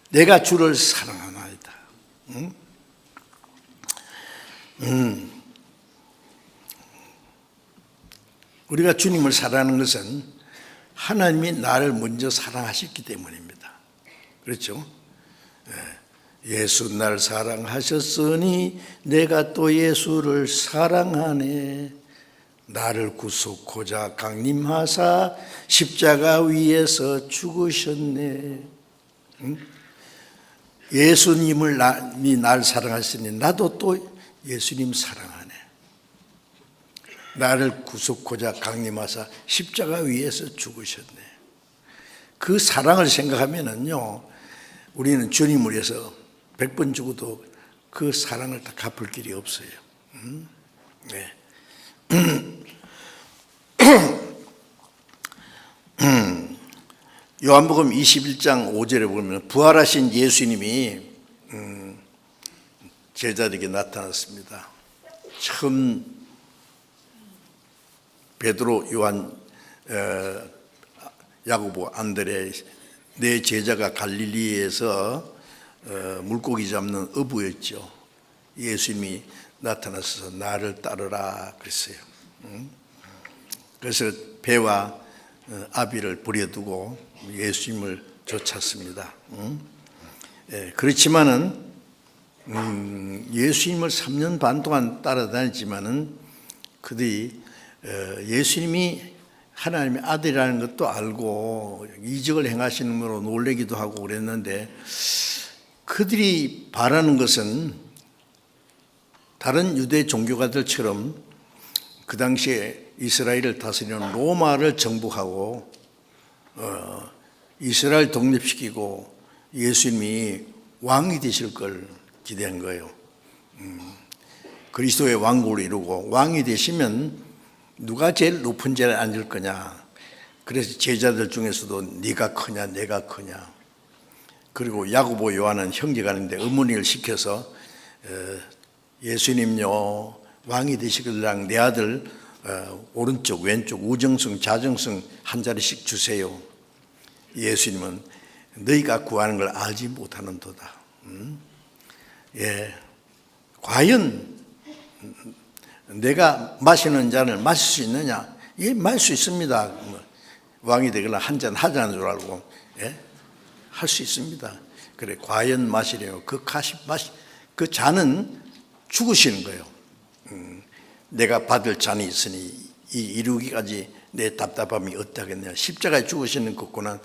내가 주를 사랑하나이다. 우리가 주님을 사랑하는 것은 하나님이 나를 먼저 사랑하셨기 때문입니다. 그렇죠? 예수 나를 사랑하셨으니 내가 또 예수를 사랑하네. 나를 구속하자 강림하사 십자가 위에서 죽으셨네. 예수님을 날 사랑하시니 나도 또 예수님 사랑하네. 나를 구속하자 강림하사 십자가 위에서 죽으셨네. 그 사랑을 생각하면은요, 우리는 주님을 위해서 100번 죽어도 그 사랑을 다 갚을 길이 없어요. 네. 요한복음 21장 5절에 보면 부활하신 예수님이 제자들에게 나타났습니다. 처음 베드로, 요한, 야고보, 안드레 네 제자가 갈릴리에서 물고기 잡는 어부였죠. 예수님이 나타나서 나를 따르라 그랬어요. 그래서 배와 아비를 버려두고 예수님을 쫓았습니다. 그렇지만은 예수님을 3년 반 동안 따라다녔지만은 그들이 예수님이 하나님의 아들이라는 것도 알고 이적을 행하시는 으로 놀라기도 하고 그랬는데, 그들이 바라는 것은 다른 유대 종교가들처럼 그 당시에 이스라엘을 다스리는 로마를 정복하고 이스라엘 독립시키고 예수님이 왕이 되실 걸 기대한 거예요. 그리스도의 왕국을 이루고 왕이 되시면 누가 제일 높은 자리에 앉을 거냐. 그래서 제자들 중에서도 네가 크냐 내가 크냐. 그리고 야고보, 요한은 형제간인데 어머니를 시켜서 예수님요 왕이 되시길랑 내 아들 오른쪽 왼쪽 우정승 좌정승 한 자리씩 주세요. 예수님은 너희가 구하는 걸 알지 못하는도다. 과연 내가 마시는 잔을 마실 수 있느냐? 예, 마실 수 있습니다. 뭐, 왕이 되거나 한 잔 하자는 줄 알고, 예? 할 수 있습니다. 그래, 과연 마시래요. 그 잔은 죽으시는 거예요. 내가 받을 잔이 있으니 이루기까지 내 답답함이 어떠하겠냐. 십자가에 죽으시는 것구나.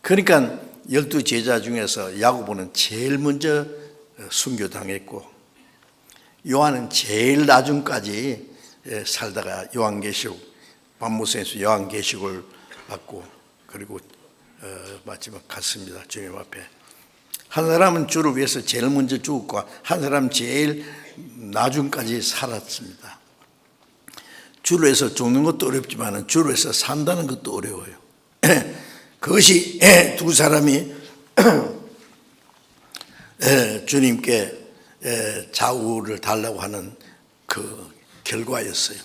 그러니까 12제자 중에서 야고보는 제일 먼저 순교당했고, 요한은 제일 나중까지 살다가 요한계시록, 반모성에서 요한계시록을 받고, 그리고 마지막 갔습니다. 주님 앞에. 한 사람은 주를 위해서 제일 먼저 죽었고, 한 사람은 제일 나중까지 살았습니다. 주를 위해서 죽는 것도 어렵지만 주를 위해서 산다는 것도 어려워요. 그것이 두 사람이 주님께 좌우를 달라고 하는 그 결과였어요.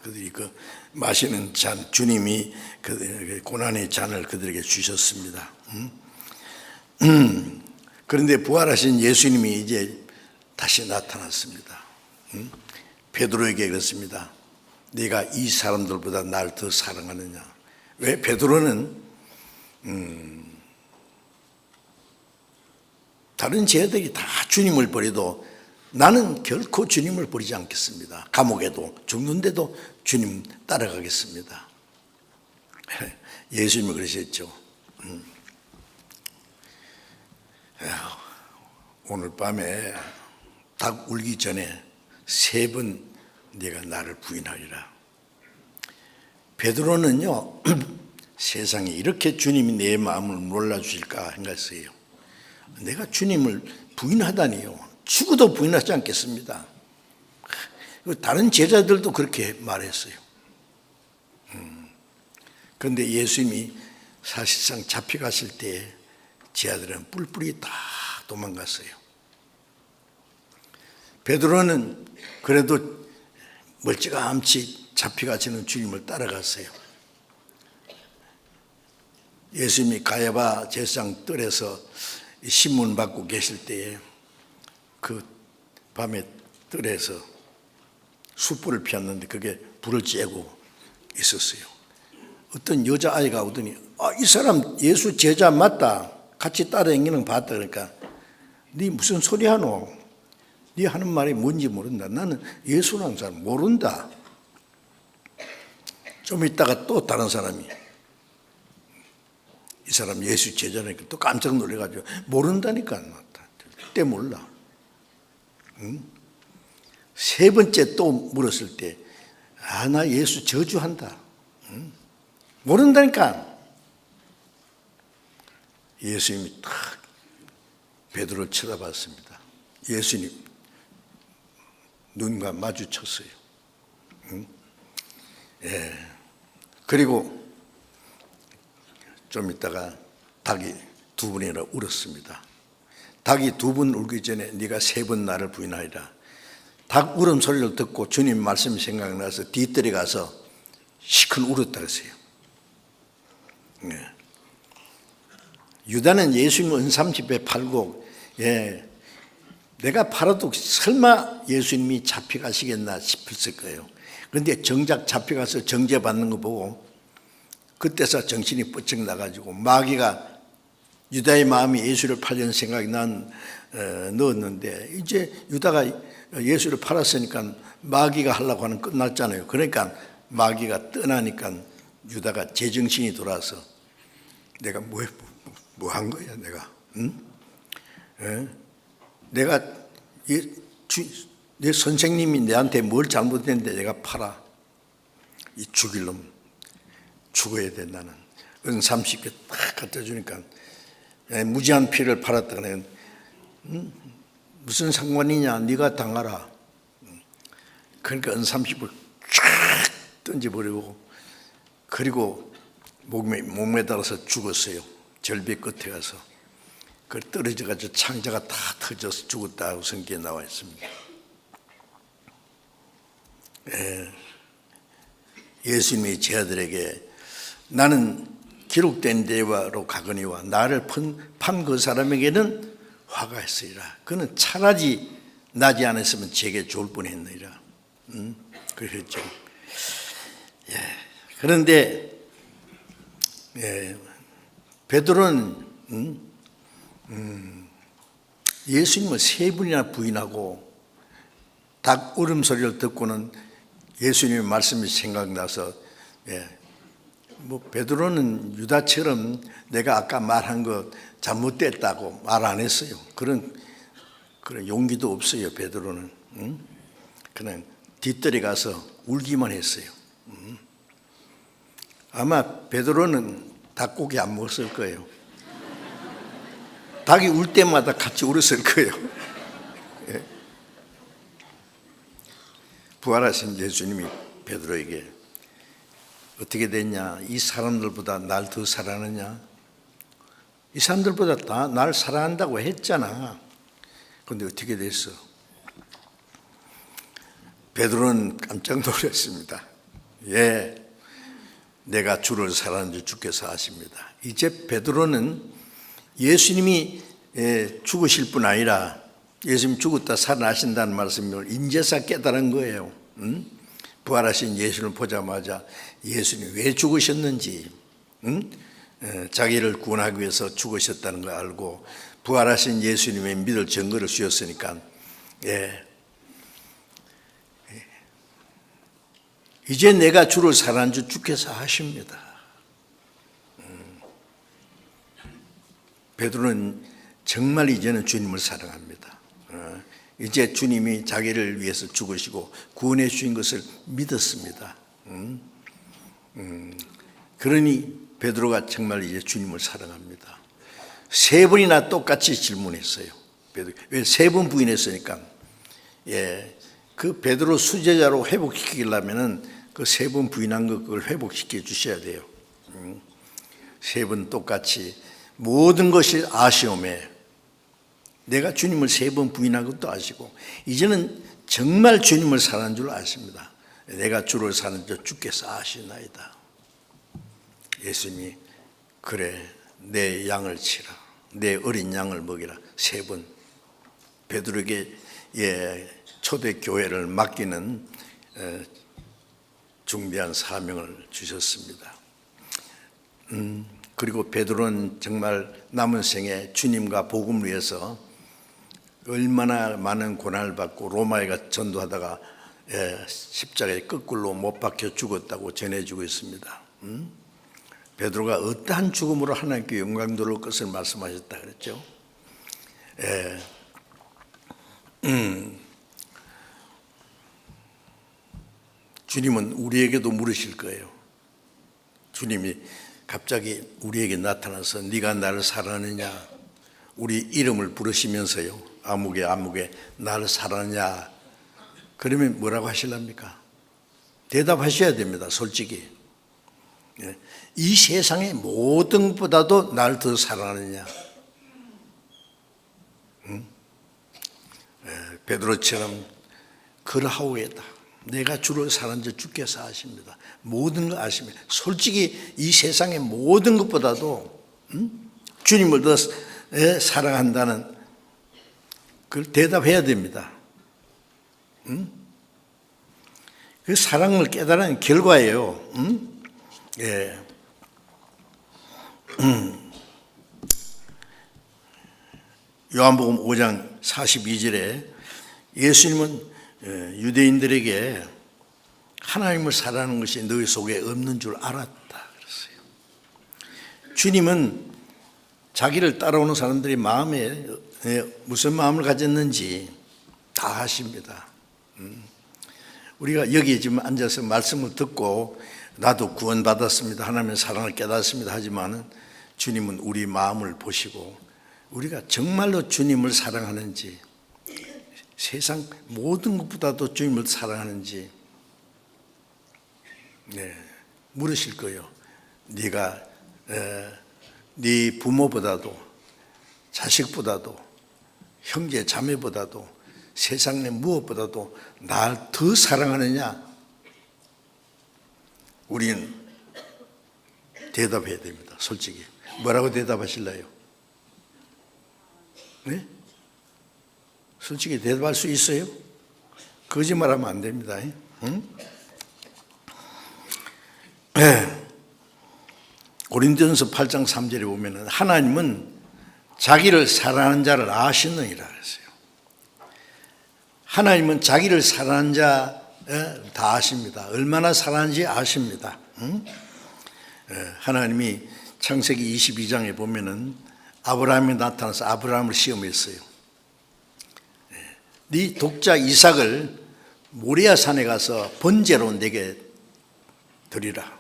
그들이 그 마시는 잔, 주님이 그 고난의 잔을 그들에게 주셨습니다. 그런데 부활하신 예수님이 이제 다시 나타났습니다. 베드로에게 그랬습니다. 네가 이 사람들보다 날 더 사랑하느냐? 왜? 베드로는 다른 제자들이 다 주님을 버려도 나는 결코 주님을 버리지 않겠습니다. 감옥에도 죽는데도 주님 따라가겠습니다. 예수님이 그러셨죠. 오늘 밤에 닭 울기 전에 3번 네가 나를 부인하리라. 베드로는요, 세상에 이렇게 주님이 내 마음을 몰라주실까 생각했어요. 내가 주님을 부인하다니요, 죽어도 부인하지 않겠습니다. 다른 제자들도 그렇게 말했어요. 그런데 예수님이 사실상 잡혀갔을 때 제자들은 뿔뿔이 다 도망갔어요. 베드로는 그래도 멀찌감치 잡혀가시는 주님을 따라갔어요. 예수님이 가야바 제사장 뜰에서 신문 받고 계실 때에 그 밤에 뜰에서 숯불을 피웠는데 그게 불을 쬐고 있었어요. 어떤 여자아이가 오더니 이 사람 예수 제자 맞다. 같이 따라다니는 거 봤다. 그러니까 네 무슨 소리 하노? 네 하는 말이 뭔지 모른다. 나는 예수라는 사람 모른다. 좀 있다가 또 다른 사람이 이 사람 예수 제자니까 또 깜짝 놀래가지고 모른다니까. 그때 몰라. 응? 3번째 또 물었을 때 나 예수 저주한다. 응? 모른다니까. 예수님이 탁 베드로를 쳐다봤습니다. 예수님 눈과 마주쳤어요. 응? 예. 그리고 좀 있다가 닭이 2번이나 울었습니다. 닭이 2번 울기 전에 네가 3번 나를 부인하리라. 닭 울음소리를 듣고 주님 말씀이 생각나서 뒤뜰에 가서 시큰 울었다 그랬어요. 예. 유다는 예수님 은삼집에 팔고, 내가 팔아도 설마 예수님이 잡혀가시겠나 싶었을 거예요. 그런데 정작 잡혀가서 정죄받는 거 보고 그때서 정신이 뻗쩍 나가지고 마귀가 유다의 마음이 예수를 팔려는 생각이 넣었는데 이제 유다가 예수를 팔았으니까 마귀가 하려고 하는 끝났잖아요. 그러니까 마귀가 떠나니까 유다가 제정신이 돌아서 내가 뭐 한 거야 내가? 응? 내가 내 선생님이 내한테 뭘 잘못했는데 내가 팔아. 이 죽일 놈 죽어야 돼. 나는 은삼십개 딱 갖다 주니까 무지한 피를 팔았다. 그래. 무슨 상관이냐? 네가 당하라. 그러니까 은삼십을 쫙 던져버리고 그리고 목에 달아서 죽었어요. 절벽 끝에 가서. 그 떨어져가지고 창자가 다 터져서 죽었다고 성경에 나와 있습니다. 예수님이 제자들에게 나는 기록된 대화로 가거니와 나를 판 그 사람에게는 화가 있으리라. 그는 차라리 나지 않았으면 제게 좋을 뻔했느니라. 그랬죠. 예. 그런데 베드로는 예수님을 세 번이나 부인하고 닭 울음소리를 듣고는 예수님의 말씀이 생각나서 베드로는 유다처럼 내가 아까 말한 거 잘못됐다고 말 안 했어요. 그런 용기도 없어요. 베드로는 그냥 뒷뜰에 가서 울기만 했어요. 아마 베드로는 닭고기 안 먹었을 거예요. 닭이 울 때마다 같이 울었을 거예요. 부활하신 예수님이 베드로에게 어떻게 됐냐? 이 사람들보다 날 더 사랑하느냐? 이 사람들보다 다 날 사랑한다고 했잖아. 그런데 어떻게 됐어? 베드로는 깜짝 놀랐습니다. 내가 주를 사랑하는 줄 주께서 아십니다. 이제 베드로는 예수님이 죽으실 뿐 아니라 예수님 죽었다 살아나신다는 말씀을 인제서 깨달은 거예요. 부활하신 예수를 보자마자 예수님이 왜 죽으셨는지, 자기를 구원하기 위해서 죽으셨다는 걸 알고 부활하신 예수님의 믿을 증거를 주셨으니까 이제 내가 주를 사랑하는 줄 주께서 아십니다. 베드로는 정말 이제는 주님을 사랑합니다. 이제 주님이 자기를 위해서 죽으시고 구원해 주신 것을 믿었습니다. 그러니 베드로가 정말 이제 주님을 사랑합니다. 세 번이나 똑같이 질문했어요. 왜 세 번 부인했으니까. 그 베드로 수제자로 회복시키려면은 그 세 번 부인한 거 그걸 회복시켜 주셔야 돼요. 세 번 똑같이 모든 것이 아쉬움에 내가 주님을 세 번 부인한 것도 아시고 이제는 정말 주님을 사랑하는 줄 아십니다. 내가 주를 사랑하는 줄 주께서 아시나이다. 예수님이 그래 내 양을 치라, 내 어린 양을 먹이라. 세 번 베드로에게 초대 교회를 맡기는 중대한 사명을 주셨습니다. 그리고 베드로는 정말 남은 생에 주님과 복음을 위해서 얼마나 많은 고난을 받고 로마에 가 전도하다가 십자가에 거꾸로 못 박혀 죽었다고 전해주고 있습니다. 베드로가 어떠한 죽음으로 하나님께 영광 돌릴 것을 말씀하셨다 그랬죠. 주님은 우리에게도 물으실 거예요. 주님이 갑자기 우리에게 나타나서 네가 나를 사랑하느냐, 우리 이름을 부르시면서요, 아무개 나를 사랑하냐, 그러면 뭐라고 하실랍니까? 대답하셔야 됩니다. 솔직히 이 세상의 모든 것보다도 날 더 사랑하느냐. 베드로처럼 그러하오에다 내가 주를 사랑하는 줄 주께서 아십니다. 모든 걸 아십니다. 솔직히 이 세상의 모든 것보다도 주님을 더 사랑한다는 그걸 대답해야 됩니다. 그 사랑을 깨달은 결과예요. 요한복음 5장 42절에 예수님은 유대인들에게 하나님을 사랑하는 것이 너희 속에 없는 줄 알았다 그랬어요. 주님은 자기를 따라오는 사람들이 마음에 무슨 마음을 가졌는지 다 아십니다. 우리가 여기 지금 앉아서 말씀을 듣고 나도 구원받았습니다, 하나님의 사랑을 깨닫습니다 하지만은 주님은 우리 마음을 보시고 우리가 정말로 주님을 사랑하는지, 세상 모든 것보다도 주님을 사랑하는지 물으실 거예요. 네가 네 부모보다도 자식보다도 형제 자매보다도 세상 내 무엇보다도 날 더 사랑하느냐? 우리는 대답해야 됩니다. 솔직히 뭐라고 대답하실래요? 네? 솔직히 대답할 수 있어요? 거짓말하면 안 됩니다. 응? 고린도전서 8장 3절에 보면은 하나님은 자기를 사랑하는 자를 아시느니라 그랬어요. 하나님은 자기를 사랑하는 자 다 아십니다. 얼마나 사랑하는지 아십니다. 응? 하나님이 창세기 22장에 보면은 아브라함이 나타나서 아브라함을 시험했어요. 네 독자 이삭을 모리아 산에 가서 번제로 내게 드리라.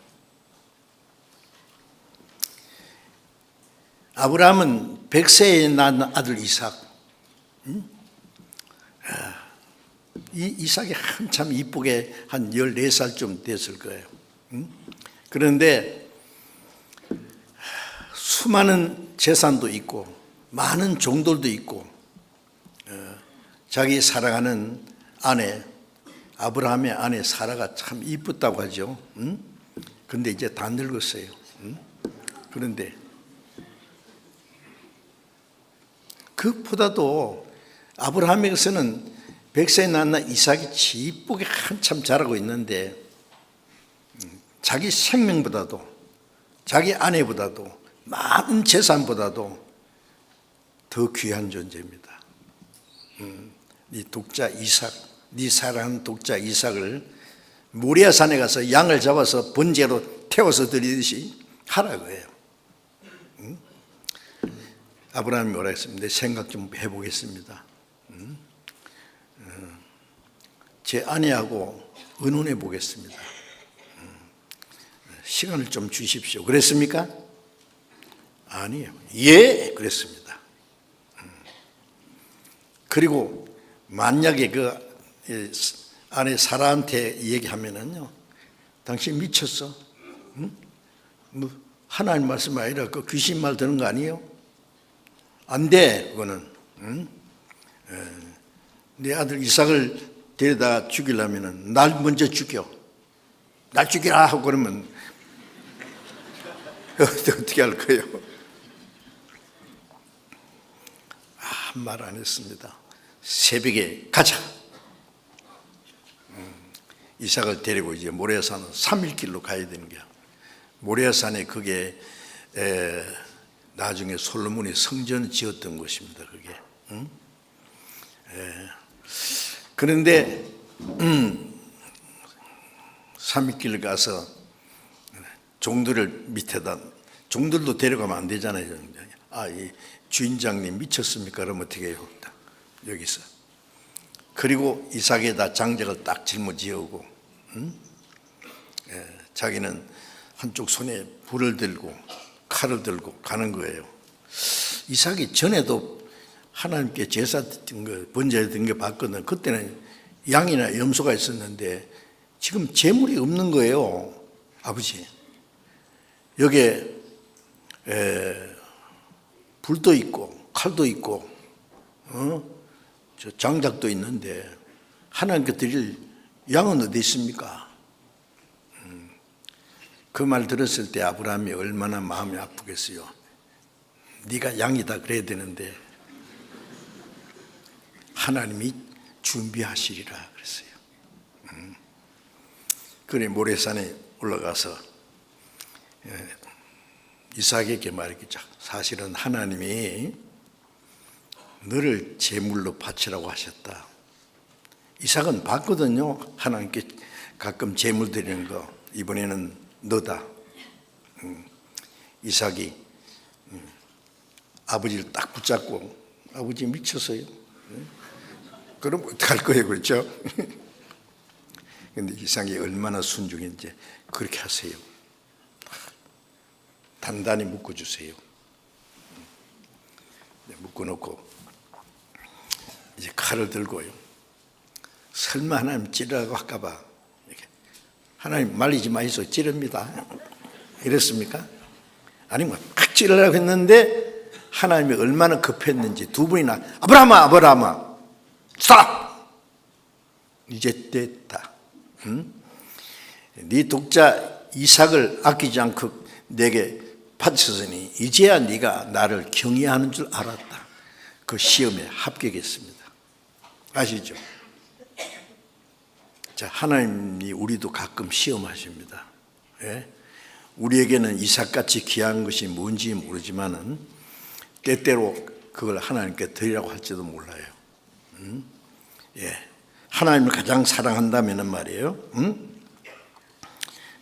아브라함은 100세에 낳은 아들 이삭. 이 이삭이 한참 이쁘게 한 14살쯤 됐을 거예요. 그런데 수많은 재산도 있고 많은 종들도 있고 자기 사랑하는 아내 아브라함의 아내 사라가 참 이쁘다고 하죠. 그런데 이제 다 늙었어요. 그런데 그보다도 아브라함에게서는 100세에 낳은 이삭이 이쁘게 한참 자라고 있는데 자기 생명보다도 자기 아내보다도 많은 재산보다도 더 귀한 존재입니다. 네 독자 이삭, 네 사랑하는 독자 이삭을 모리아 산에 가서 양을 잡아서 번제로 태워서 드리듯이 하라고 해요. 아브라함이 뭐라 했습니다. 생각 좀 해보겠습니다. 제 아내하고 의논해 보겠습니다. 시간을 좀 주십시오. 그랬습니까? 아니에요. 예, 그랬습니다. 그리고 만약에 그 아내 사라한테 얘기하면은요, 당신 미쳤어? 응? 뭐 하나님 말씀 아니라 그 귀신 말 듣는 거 아니에요? 안 돼, 그거는. 응? 내 아들 이삭을 데려다 죽이려면은 날 먼저 죽여. 날 죽이라 하고 그러면 어떻게 할 거예요? 말 안 했습니다. 새벽에 가자. 이삭을 데리고 이제 모리아산은 3일 길로 가야 되는 거야. 모리아산에 그게 나중에 솔로몬이 성전을 지었던 곳입니다. 그게. 그런데 3일 길 가서 종들을 밑에다 종들도 데려가면 안 되잖아요. 이 주인장님 미쳤습니까? 그러면 어떻게 해요? 여기서. 그리고 이삭에다 장작을 딱 짊어지우고 자기는 한쪽 손에 불을 들고 칼을 들고 가는 거예요. 이삭이 전에도 하나님께 제사 드린 거, 번제 드린 거 봤거든. 그때는 양이나 염소가 있었는데 지금 재물이 없는 거예요. 아버지. 여기에 불도 있고 칼도 있고 저 장작도 있는데 하나님께 드릴 양은 어디 있습니까? 그 말 들었을 때 아브라함이 얼마나 마음이 아프겠어요. 네가 양이다 그래야 되는데 하나님이 준비하시리라 그랬어요. 그래 모래산에 올라가서 이삭에게 말했겠죠. 사실은 하나님이 너를 제물로 바치라고 하셨다. 이삭은 봤거든요. 하나님께 가끔 제물 드리는 거. 이번에는 너다. 이삭이 아버지를 딱 붙잡고 아버지 미쳤어요. 그럼 어떡할 거예요, 그렇죠? 근데 이삭이 얼마나 순종인지 그렇게 하세요. 단단히 묶어주세요. 묶어놓고 이제 칼을 들고요. 설마 하나님 찌르라고 할까봐 하나님 말리지 마이소 찌릅니다. 이랬습니까? 아니면 팍 찌르라고 했는데 하나님이 얼마나 급했는지 두 분이나 아브라함아 스탑! 이제 됐다. 네 독자 이삭을 아끼지 않고 내게 바쳤으니 이제야 네가 나를 경외하는 줄 알았다. 그 시험에 합격했습니다. 아시죠? 자, 하나님이 우리도 가끔 시험하십니다. 예? 우리에게는 이삭같이 귀한 것이 뭔지 모르지만은 때때로 그걸 하나님께 드리라고 할지도 몰라요. 예, 하나님을 가장 사랑한다면은 말이에요.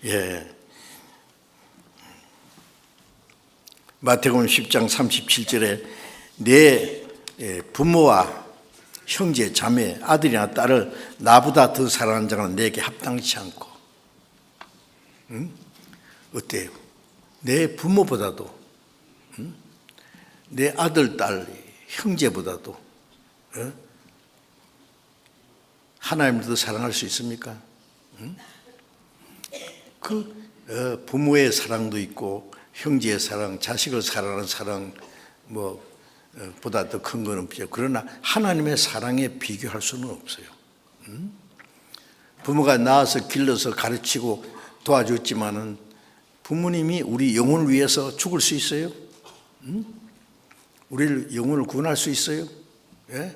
예, 마태복음 10장 37절에 내 부모와 형제, 자매, 아들이나 딸을 나보다 더 사랑하는 자는 내게 합당치 않고. 어때요? 내 부모보다도, 내 아들, 딸, 형제보다도 하나님을 더 사랑할 수 있습니까? 그 부모의 사랑도 있고 형제의 사랑, 자식을 사랑하는 사랑 보다 더 큰 건 없죠. 그러나 하나님의 사랑에 비교할 수는 없어요. 부모가 낳아서 길러서 가르치고 도와줬지만은 부모님이 우리 영혼을 위해서 죽을 수 있어요? 우리를 영혼을 구원할 수 있어요? 예?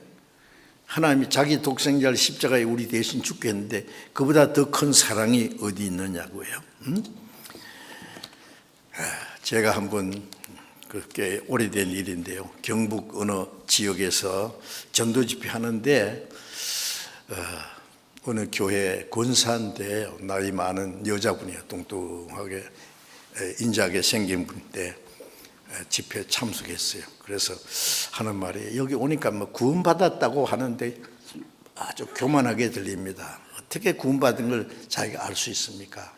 하나님이 자기 독생자를 십자가에 우리 대신 죽게 했는데 그보다 더 큰 사랑이 어디 있느냐고요. 제가 한번 그렇게 오래된 일인데요. 경북 어느 지역에서 전도 집회 하는데 어느 교회 권사인데 나이 많은 여자분이에요. 뚱뚱하게 인자하게 생긴 분인데 집회에 참석했어요. 그래서 하는 말이 여기 오니까 구원받았다고 하는데 아주 교만하게 들립니다. 어떻게 구원받은 걸 자기가 알 수 있습니까?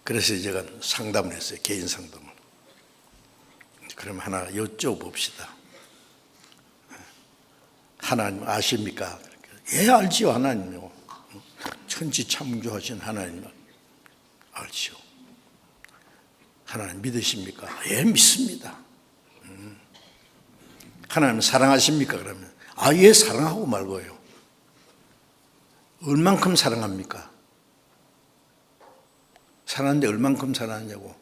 그래서 제가 상담을 했어요. 개인 상담을. 그럼 하나 여쭤봅시다. 하나님 아십니까? 예, 알지요. 하나님요. 천지창조하신 하나님 알지요. 하나님 믿으십니까? 예, 믿습니다. 하나님 사랑하십니까? 그러면 예, 사랑하고 말고요. 얼만큼 사랑합니까? 사랑하는데 얼만큼 사랑하냐고.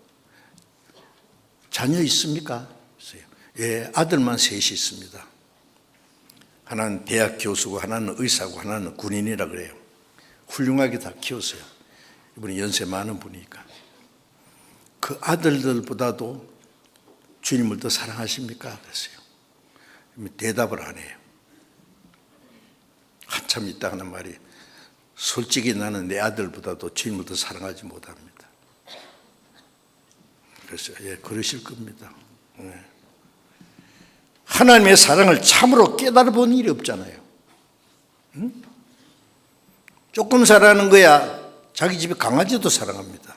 자녀 있습니까? 예, 아들만 셋이 있습니다. 하나는 대학 교수고 하나는 의사고 하나는 군인이라 그래요. 훌륭하게 다 키웠어요. 이분이 연세 많은 분이니까. 그 아들들보다도 주님을 더 사랑하십니까? 그랬어요. 대답을 안 해요. 한참 있다 하는 말이 솔직히 나는 내 아들보다도 주님을 더 사랑하지 못합니다. 그래서 예, 그러실 겁니다. 네. 하나님의 사랑을 참으로 깨달아본 일이 없잖아요. 조금 사랑하는 거야 자기 집에 강아지도 사랑합니다.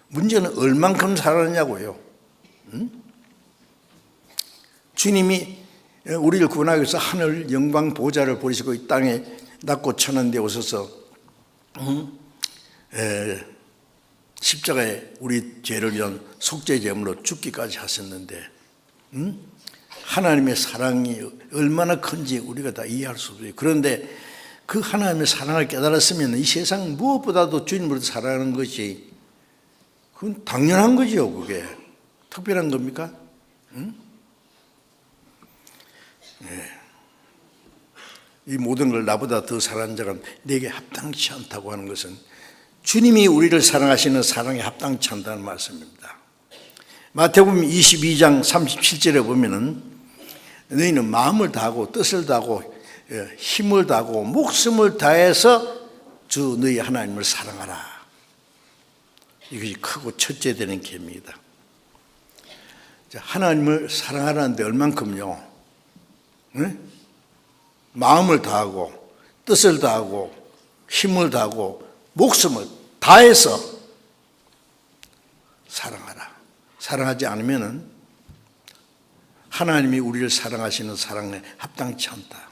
문제는 얼만큼 사랑하냐고요. 주님이 우리를 구원하기 위해서 하늘 영광 보좌를 버리시고 이 땅에 낮고 천한 데 오셔서 십자가에 우리 죄를 위한 속죄 제물로 죽기까지 하셨는데 하나님의 사랑이 얼마나 큰지 우리가 다 이해할 수 없어요. 그런데 그 하나님의 사랑을 깨달았으면 이 세상 무엇보다도 주님을 사랑하는 것이 그건 당연한 거죠. 그게 특별한 겁니까? 네. 이 모든 걸 나보다 더 사랑하는 자가 내게 합당치 않다고 하는 것은 주님이 우리를 사랑하시는 사랑에 합당치 않다는 말씀입니다. 마태복음 22장 37절에 보면은 너희는 마음을 다하고 뜻을 다하고 힘을 다하고 목숨을 다해서 주 너희 하나님을 사랑하라. 이것이 크고 첫째 되는 계명이다. 하나님을 사랑하라는데 얼만큼요? 네? 마음을 다하고 뜻을 다하고 힘을 다하고 목숨을 다해서 사랑하라. 사랑하지 않으면은 하나님이 우리를 사랑하시는 사랑에 합당치 않다.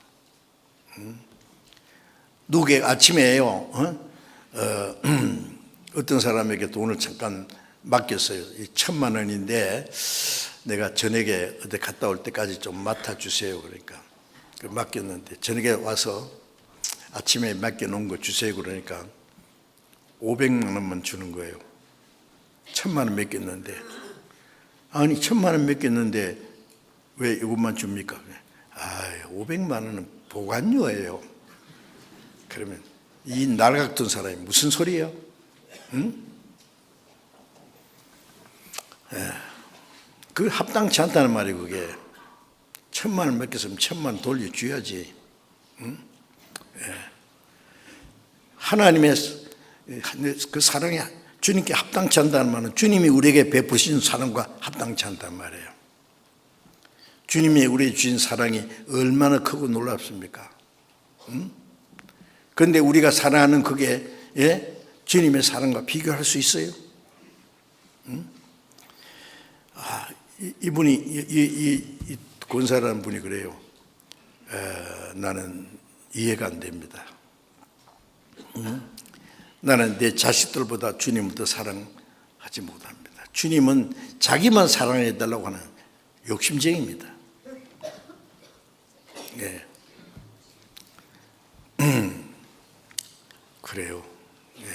누구에게 아침에요 어떤 사람에게 돈을 잠깐 맡겼어요. 1,000만 원인데 내가 저녁에 어디 갔다 올 때까지 좀 맡아주세요. 그러니까 맡겼는데 저녁에 와서 아침에 맡겨놓은 거 주세요. 그러니까 500만 원만 주는 거예요. 1,000만 원 맡겼는데 아니 1,000만 원 맡겼는데 왜 이것만 줍니까? 500만 원은 보관료예요. 그러면 이 날 같은 사람이 무슨 소리예요? 응? 그 합당치 않다는 말이 그게. 1,000만 원 맡겼으면 1,000만 원 돌려줘야지. 응? 하나님의 그 사랑이 주님께 합당치 않다는 말은 주님이 우리에게 베푸신 사랑과 합당치 않단 말이에요. 주님이 우리에게 주신 사랑이 얼마나 크고 놀랍습니까? 그런데 우리가 사랑하는 그게 주님의 사랑과 비교할 수 있어요? 이분이 이 권사라는 분이 그래요. 나는 이해가 안 됩니다. 나는 내 자식들보다 주님을 더 사랑하지 못합니다. 주님은 자기만 사랑해달라고 하는 욕심쟁이입니다. 예. 그래요. 예.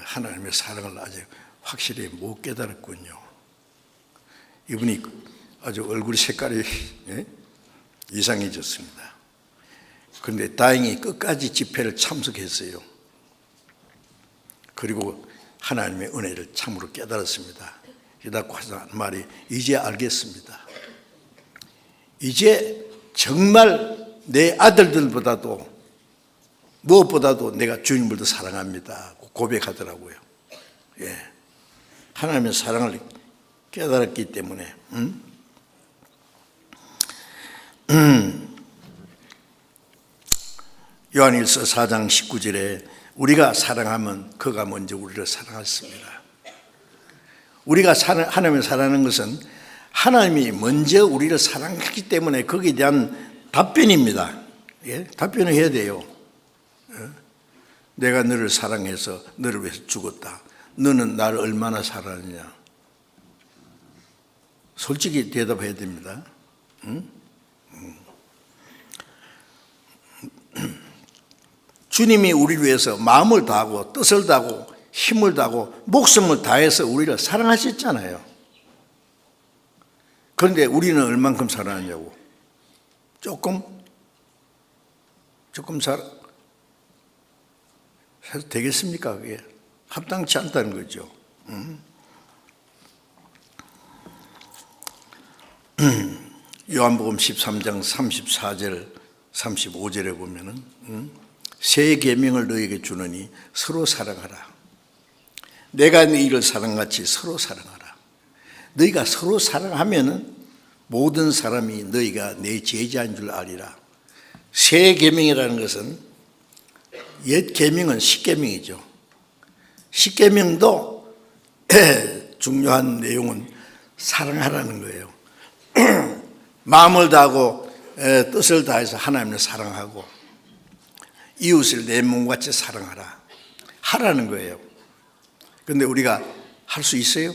하나님의 사랑을 아직 확실히 못 깨달았군요. 이분이 아주 얼굴 색깔이 이상해졌습니다. 그런데 다행히 끝까지 집회를 참석했어요. 그리고 하나님의 은혜를 참으로 깨달았습니다. 그러다 하는 말이 이제 알겠습니다. 이제 정말 내 아들들보다도 무엇보다도 내가 주님을 더 사랑합니다. 고백하더라고요. 예. 하나님의 사랑을 깨달았기 때문에. 요한일서 4장 19절에 우리가 사랑하면 그가 먼저 우리를 사랑했습니다. 우리가 하나님을 사랑하는 것은 하나님이 먼저 우리를 사랑했기 때문에 거기에 대한 답변입니다. 예? 답변을 해야 돼요. 내가 너를 사랑해서 너를 위해서 죽었다. 너는 나를 얼마나 사랑하느냐. 솔직히 대답해야 됩니다. 주님이 우리를 위해서 마음을 다하고 뜻을 다하고 힘을 다하고 목숨을 다해서 우리를 사랑하셨잖아요. 그런데 우리는 얼만큼 사랑하냐고. 조금 사랑해도 되겠습니까? 그게 합당치 않다는 거죠. 요한복음 13장 34절 35절에 보면은 새 계명을 너에게 주노니 서로 사랑하라. 내가 너희를 사랑같이 서로 사랑하라. 너희가 서로 사랑하면은 모든 사람이 너희가 내 제자인 줄 아리라. 새 계명이라는 것은 옛 계명은 십계명이죠. 십계명도 중요한 내용은 사랑하라는 거예요. 마음을 다하고 뜻을 다해서 하나님을 사랑하고 이웃을 내 몸같이 사랑하라 하라는 거예요. 그런데 우리가 할 수 있어요?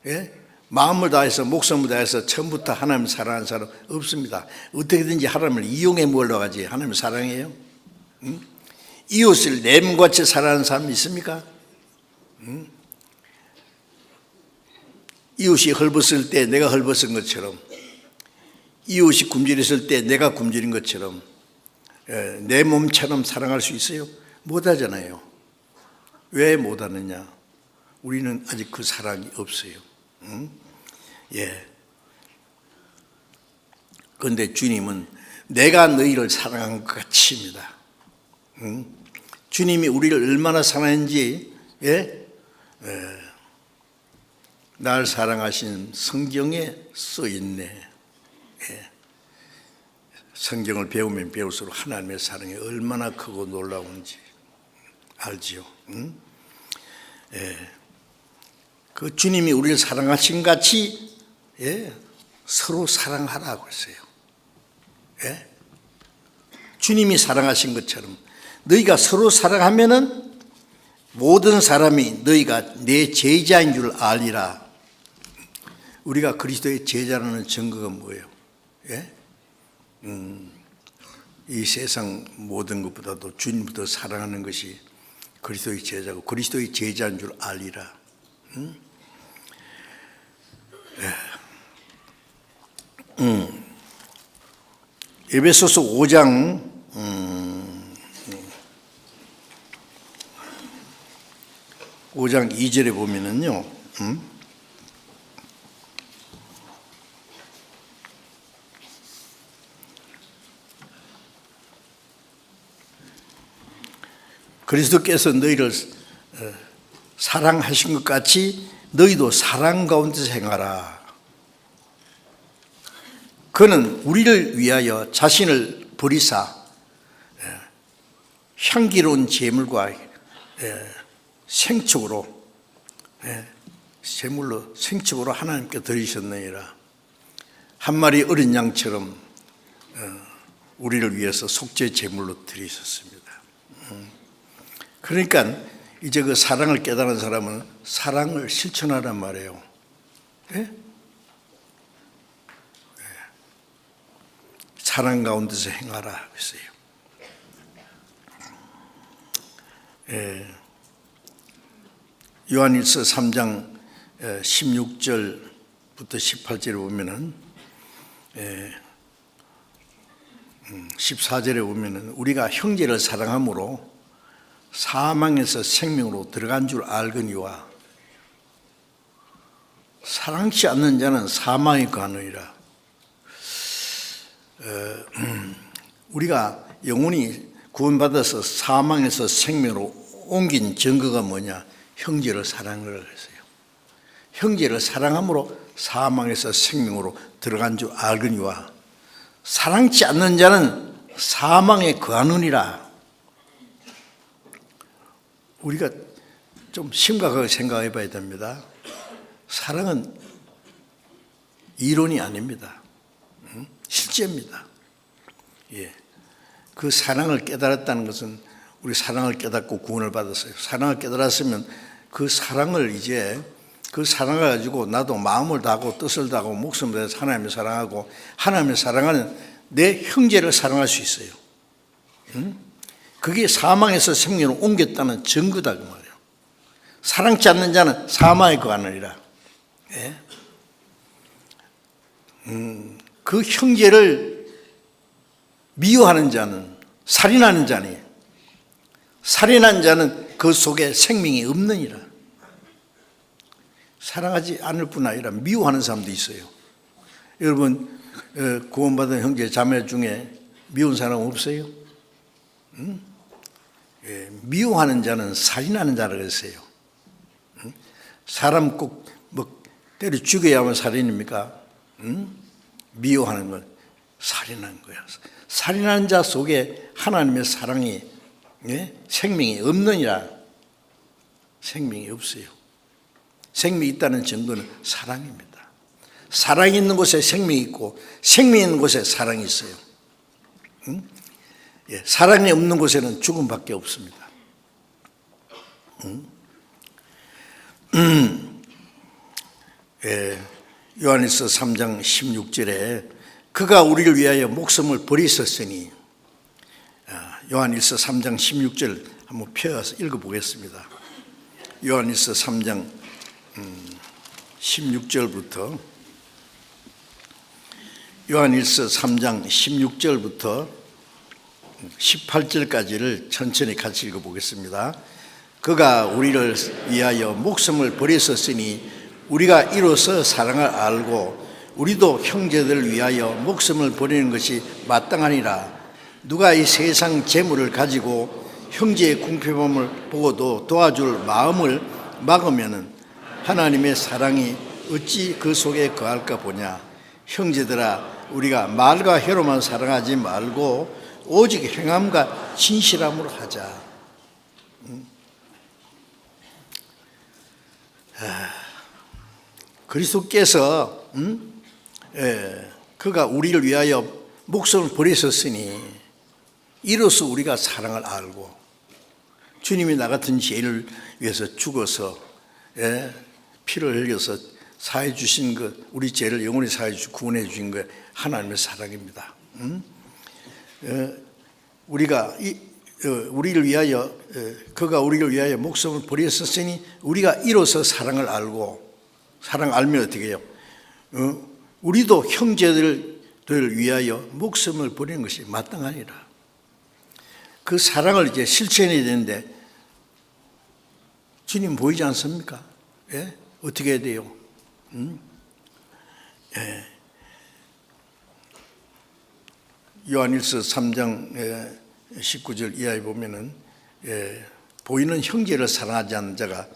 예? 마음을 다해서 목숨을 다해서 처음부터 하나님을 사랑하는 사람 없습니다. 어떻게든지 하나님을 이용해 먹으려고 하지 하나님을 사랑해요? 이웃을 내 몸같이 사랑하는 사람이 있습니까? 이웃이 헐벗을 때 내가 헐벗은 것처럼, 이웃이 굶주렸을 때 내가 굶주린 것처럼 내 몸처럼 사랑할 수 있어요? 못하잖아요. 왜 못하느냐? 우리는 아직 그 사랑이 없어요. 예. 그런데 주님은 내가 너희를 사랑한 것 같이입니다. 주님이 우리를 얼마나 사랑했는지 날 사랑하신 성경에 써있네. 성경을 배우면 배울수록 하나님의 사랑이 얼마나 크고 놀라운지 알지요. 그 주님이 우리를 사랑하신 같이 서로 사랑하라고 했어요. 주님이 사랑하신 것처럼 너희가 서로 사랑하면은 모든 사람이 너희가 내 제자인 줄 알리라. 우리가 그리스도의 제자라는 증거가 뭐예요? 이 세상 모든 것보다도 주님부터 사랑하는 것이 그리스도의 제자고 그리스도의 제자인 줄 알리라. 에베소서 5장 5장 2절에 보면은요, 그리스도께서 너희를 사랑하신 것 같이 너희도 사랑 가운데서 행하라. 그는 우리를 위하여 자신을 버리사 향기로운 제물과 생축으로 제물로 생축으로 하나님께 드리셨느니라. 한 마리 어린 양처럼 우리를 위해서 속죄 제물로 드리셨습니다. 그러니까 이제 그 사랑을 깨달은 사람은 사랑을 실천하란 말이에요. 네? 사랑 가운데서 행하라 했어요. 요한일서 3장 16절부터 18절에 보면은 14절에 보면은 우리가 형제를 사랑함으로 사망에서 생명으로 들어간 줄 알거니와 사랑치 않는 자는 사망에 가느니라. 우리가 영혼이 구원받아서 사망에서 생명으로 옮긴 증거가 뭐냐? 형제를 사랑을 했어요. 형제를 사랑함으로 사망에서 생명으로 들어간 줄 알거니와 사랑치 않는 자는 사망에 거하느니라. 우리가 좀 심각하게 생각해 봐야 됩니다. 사랑은 이론이 아닙니다. 실제입니다. 예. 그 사랑을 깨달았다는 것은 우리 사랑을 깨닫고 구원을 받았어요. 사랑을 깨달았으면 그 사랑을 이제 그 사랑을 가지고 나도 마음을 다하고 뜻을 다하고 목숨을 다해서 하나님을 사랑하고 하나님을 사랑하는 내 형제를 사랑할 수 있어요. 그게 사망에서 생명으로 옮겼다는 증거다 그 말이에요. 사랑치 않는 자는 사망에 거하느니라. 예? 그 형제를 미워하는 자는 살인하는 자니 살인한 자는 그 속에 생명이 없느니라. 사랑하지 않을 뿐 아니라 미워하는 사람도 있어요. 여러분 구원받은 형제 자매 중에 미운 사람 없어요? 예, 미워하는 자는 살인하는 자라고 했어요. 사람 꼭 뭐 때려 죽여야만 살인입니까? 미워하는 건 살인하는 거야. 살인하는 자 속에 하나님의 사랑이 생명이 없느니라. 생명이 없어요. 생명이 있다는 증거는 사랑입니다. 사랑이 있는 곳에 생명이 있고 생명이 있는 곳에 사랑이 있어요. 예, 사랑이 없는 곳에는 죽음밖에 없습니다. 예, 요한일서 3장 16절에 그가 우리를 위하여 목숨을 버리셨으니, 요한일서 3장 16절 한번 펴서 읽어보겠습니다. 요한일서 3장 16절부터 요한일서 3장 16절부터 18절까지를 천천히 같이 읽어보겠습니다. 그가 우리를 위하여 목숨을 버리셨으니 우리가 이로써 사랑을 알고 우리도 형제들을 위하여 목숨을 버리는 것이 마땅하니라. 누가 이 세상 재물을 가지고 형제의 궁핍함을 보고도 도와줄 마음을 막으면 하나님의 사랑이 어찌 그 속에 거할까 보냐. 형제들아, 우리가 말과 혀로만 사랑하지 말고 오직 행함과 진실함으로 하자. 그리스도께서 그가 우리를 위하여 목숨을 버리셨으니 이로써 우리가 사랑을 알고 주님이 나 같은 죄를 위해서 죽어서 피를 흘려서 사해 주신 것, 우리 죄를 영원히 사해 주시고 구원해 주신 것 하나님의 사랑입니다. 우리가 우리를 위하여 그가 우리를 위하여 목숨을 버리셨으니 우리가 이로써 사랑을 알고, 사랑 알면 어떻게 해요? 우리도 형제들을 위하여 목숨을 버리는 것이 마땅하니라. 그 사랑을 이제 실천해야 되는데 주님 보이지 않습니까? 예? 어떻게 해야 돼요? 예. 요한일서 3장 19절 이하에 보면은 보이는 형제를 사랑하지 않는 자가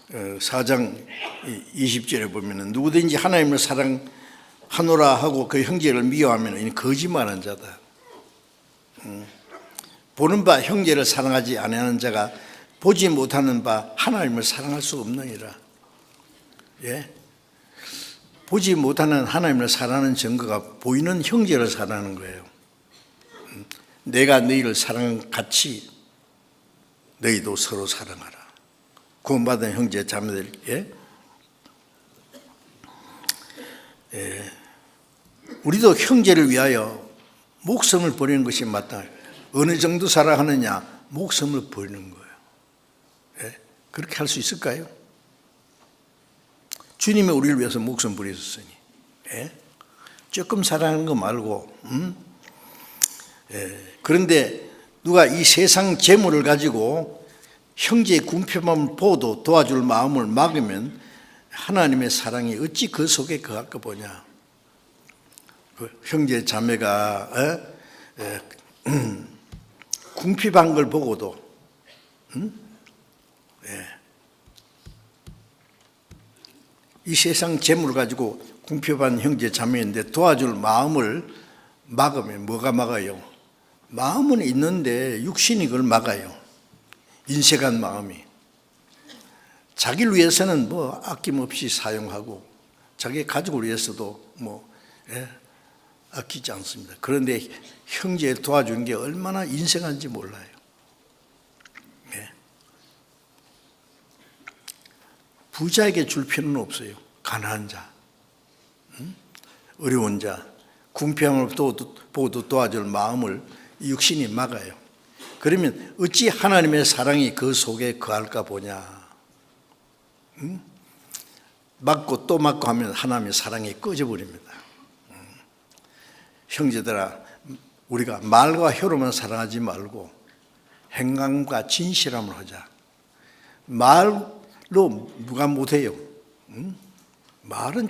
4장 20절에 보면은 누구든지 하나님을 사랑하노라 하고 그 형제를 미워하면 이는 거짓말한 자다. 보는 바 형제를 사랑하지 아니하는 자가 보지 못하는 바 하나님을 사랑할 수 없느니라. 예? 보지 못하는 하나님을 사랑하는 증거가 보이는 형제를 사랑하는 거예요. 내가 너희를 사랑한 같이 너희도 서로 사랑하라. 구원받은 형제 자매들, 우리도 형제를 위하여 목숨을 버리는 것이 마땅해. 어느 정도 사랑하느냐? 목숨을 버리는 거예요. 그렇게 할 수 있을까요? 주님이 우리를 위해서 목숨 버리셨으니 조금 사랑하는 거 말고 그런데 누가 이 세상 재물을 가지고 형제의 궁핍함을 보도 도와줄 마음을 막으면 하나님의 사랑이 어찌 그 속에 거할까 보냐. 그 형제 자매가 궁핍한 걸 보고도 이 세상 재물을 가지고 궁핍한 형제 자매인데 도와줄 마음을 막으면 뭐가 막아요? 마음은 있는데 육신이 그걸 막아요. 인색한 마음이. 자기를 위해서는 뭐 아낌없이 사용하고 자기 가족을 위해서도 아끼지 않습니다. 그런데 형제를 도와주는 게 얼마나 인색한지 몰라요. 부자에게 줄 필요는 없어요. 가난한 자, 어려운 자, 궁핍함을 보고도 도와줄 마음을 육신이 막아요. 그러면 어찌 하나님의 사랑이 그 속에 거할까 보냐. 막고 또 막고 하면 하나님의 사랑이 꺼져버립니다. 형제들아, 우리가 말과 혀로만 사랑하지 말고 행함과 진실함을 하자. 말로 누가 못해요? 말은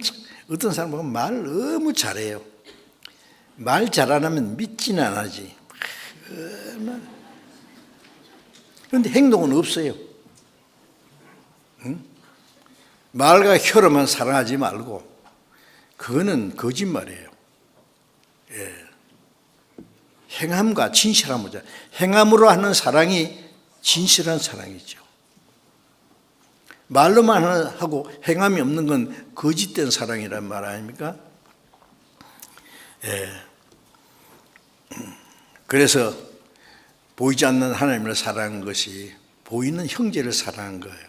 어떤 사람은 말 너무 잘해요. 말 잘하면 믿지는 안 하지. 그런데 행동은 없어요. 말과 혀로만 사랑하지 말고 그거는 거짓말이에요. 행함과 진실함을 하자. 행함으로 하는 사랑이 진실한 사랑이죠. 말로만 하고 행함이 없는 건 거짓된 사랑이란 말 아닙니까? 그래서 보이지 않는 하나님을 사랑하는 것이 보이는 형제를 사랑한 거예요.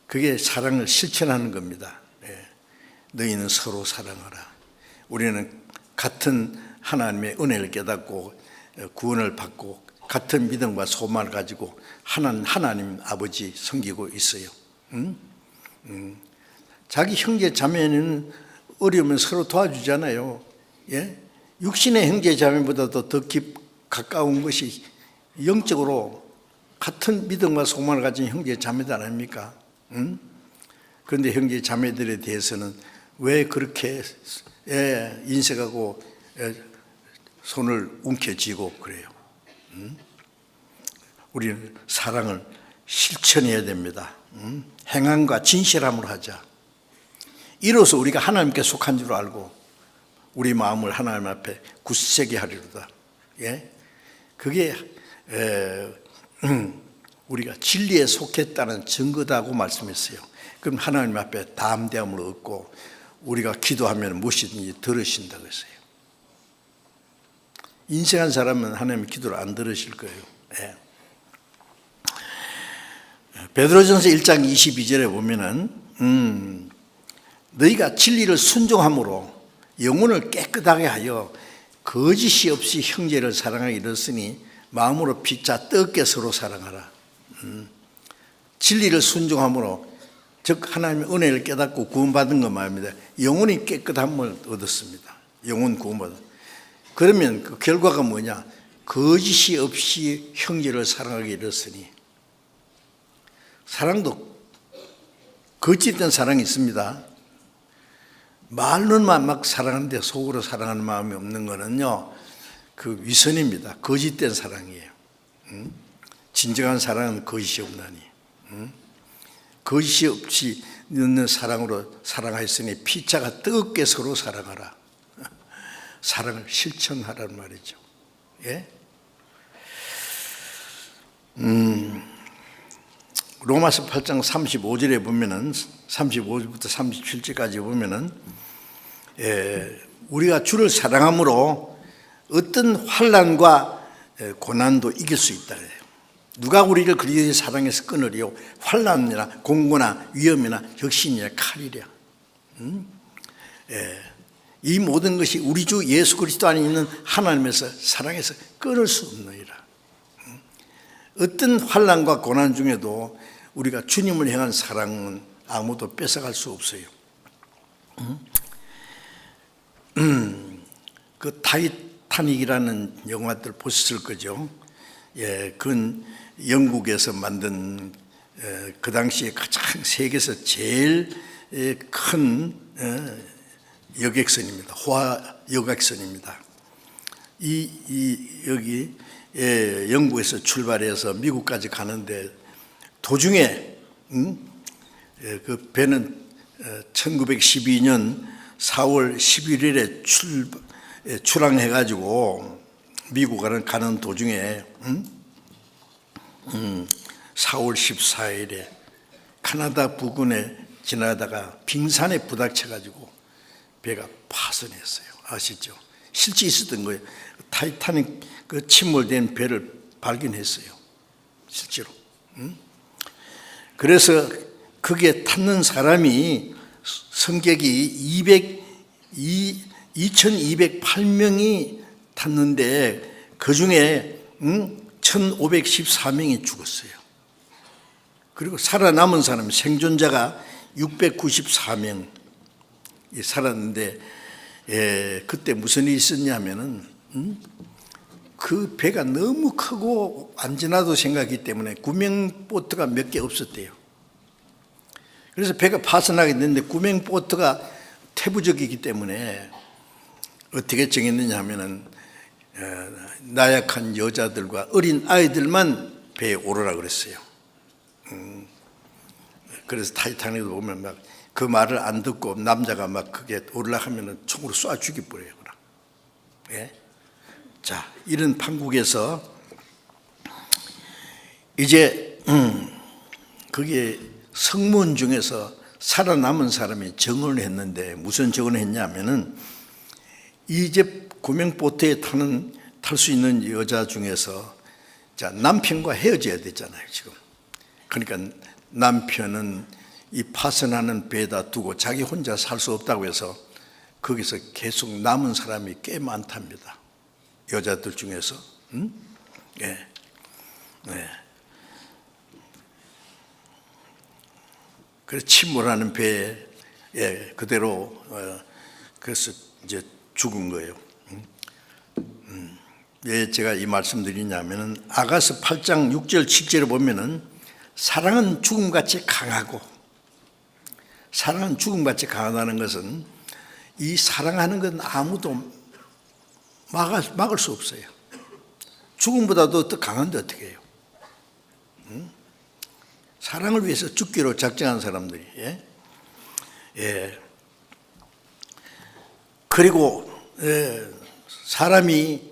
그게 사랑을 실천하는 겁니다. 너희는 서로 사랑하라. 우리는 같은 하나님의 은혜를 깨닫고 구원을 받고 같은 믿음과 소망을 가지고 하나님 아버지 섬기고 있어요. 자기 형제 자매는 어려우면 서로 도와주잖아요. 육신의 형제 자매보다도 더 가까운 것이 영적으로 같은 믿음과 소망을 가진 형제 자매들 아닙니까? 그런데 형제 자매들에 대해서는 왜 그렇게 인색하고 손을 움켜쥐고 그래요? 우리는 사랑을 실천해야 됩니다. 행함과 진실함으로 하자. 이로써 우리가 하나님께 속한 줄 알고 우리 마음을 하나님 앞에 굳세게 하리로다. 그게 우리가 진리에 속했다는 증거다고 말씀했어요. 그럼 하나님 앞에 담대함을 얻고 우리가 기도하면 무엇이든지 들으신다고 했어요. 인생한 사람은 하나님 기도를 안 들으실 거예요. 베드로전서 1장 22절에 보면은 너희가 진리를 순종함으로 영혼을 깨끗하게 하여 거짓이 없이 형제를 사랑하게 이르렀으니 마음으로 피차 뜨겁게 서로 사랑하라. 진리를 순종함으로, 즉 하나님의 은혜를 깨닫고 구원받은 것 말입니다. 영혼이 깨끗함을 얻었습니다. 영혼 구원받은. 그러면 그 결과가 뭐냐? 거짓이 없이 형제를 사랑하게 이르렀으니. 사랑도 거짓된 사랑이 있습니다. 말로만 막 사랑하는데 속으로 사랑하는 마음이 없는 거는요, 그 위선입니다. 거짓된 사랑이에요. 진정한 사랑은 거짓이 없나니. 거짓이 없이 있는 사랑으로 사랑하였으니 피차가 뜨겁게 서로 사랑하라. 사랑을 실천하라는 말이죠. 예? 로마서 8장 35절에 보면은, 35절부터 37절까지 보면은, 우리가 주를 사랑함으로 어떤 환난과 고난도 이길 수 있다 그래요. 누가 우리를 그리스도의 사랑해서 끊으리요? 환난이나 공고나 위험이나 혁신이나 칼이랴. 이 모든 것이 우리 주 예수 그리스도 안에 있는 하나님에서 사랑해서 끊을 수 없느니라. 어떤 환난과 고난 중에도 우리가 주님을 향한 사랑은 아무도 뺏어갈 수 없어요. 그 타이타닉이라는 영화들 보셨을 거죠. 예, 그건 영국에서 만든 그 당시에 가장 세계에서 제일 큰 여객선입니다. 호화 여객선입니다. 여기 영국에서 출발해서 미국까지 가는데 도중에 그 배는 1912년 4월 11일에 출항해가지고 미국 가는 도중에 4월 14일에 캐나다 부근에 지나다가 빙산에 부닥쳐가지고 배가 파손했어요. 아시죠? 실제 있었던 거예요. 타이타닉 그 침몰된 배를 발견했어요. 실제로. 그래서 거기에 탔는 사람이 승객이 2208명이 탔는데 그 중에 1514명이 죽었어요. 그리고 살아남은 사람, 생존자가 694명이 살았는데, 그때 무슨 일이 있었냐면은 그 배가 너무 크고 안전하다고 생각하기 때문에 구명보트가 몇 개 없었대요. 그래서 배가 파손하게 됐는데 구명보트가 태부적이기 때문에 어떻게 정했느냐 하면은 나약한 여자들과 어린 아이들만 배에 오르라 그랬어요. 그래서 타이타닉을 보면 막 그 말을 안 듣고 남자가 막 그게 오르라 하면은 총으로 쏴 죽여버려요. 예? 자, 이런 판국에서 이제 거기에 성문 중에서 살아남은 사람이 정언을 했는데 무슨 정언을 했냐면은 이제 구명보트에 탈 수 있는 여자 중에서 자, 남편과 헤어져야 되잖아요, 지금. 그러니까 남편은 이 파손하는 배에다 두고 자기 혼자 살 수 없다고 해서 거기서 계속 남은 사람이 꽤 많답니다. 여자들 중에서. 예. 네. 그래서 침몰하는 배에 그대로 그래서 이제 죽은 거예요. 왜 제가 이 말씀 드리냐면은 아가서 8장 6절 7절에 보면은 사랑은 죽음같이 강하고, 사랑은 죽음같이 강하다는 것은 이 사랑하는 건 아무도 막을 수 없어요. 죽음보다도 더 강한데 어떻게 해요? 사랑을 위해서 죽기로 작정한 사람들이. 그리고 사람이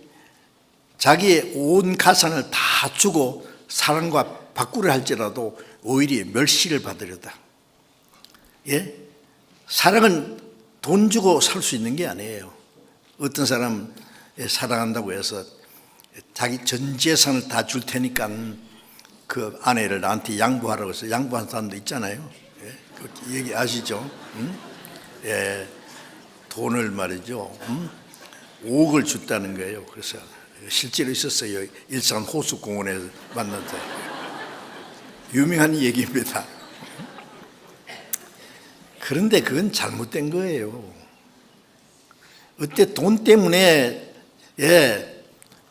자기의 온 가산을 다 주고 사랑과 바꾸려 할지라도 오히려 멸시를 받으려다. 사랑은 돈 주고 살 수 있는 게 아니에요. 어떤 사람 사랑한다고 해서 자기 전 재산을 다 줄 테니까 그 아내를 나한테 양보하라고 해서 양보한 사람도 있잖아요. 그 얘기 아시죠? 돈을 말이죠. 5억을 줬다는 거예요. 그래서 실제로 있었어요. 일산 호수공원에서 만났다. 유명한 얘기입니다. 그런데 그건 잘못된 거예요. 어때 돈 때문에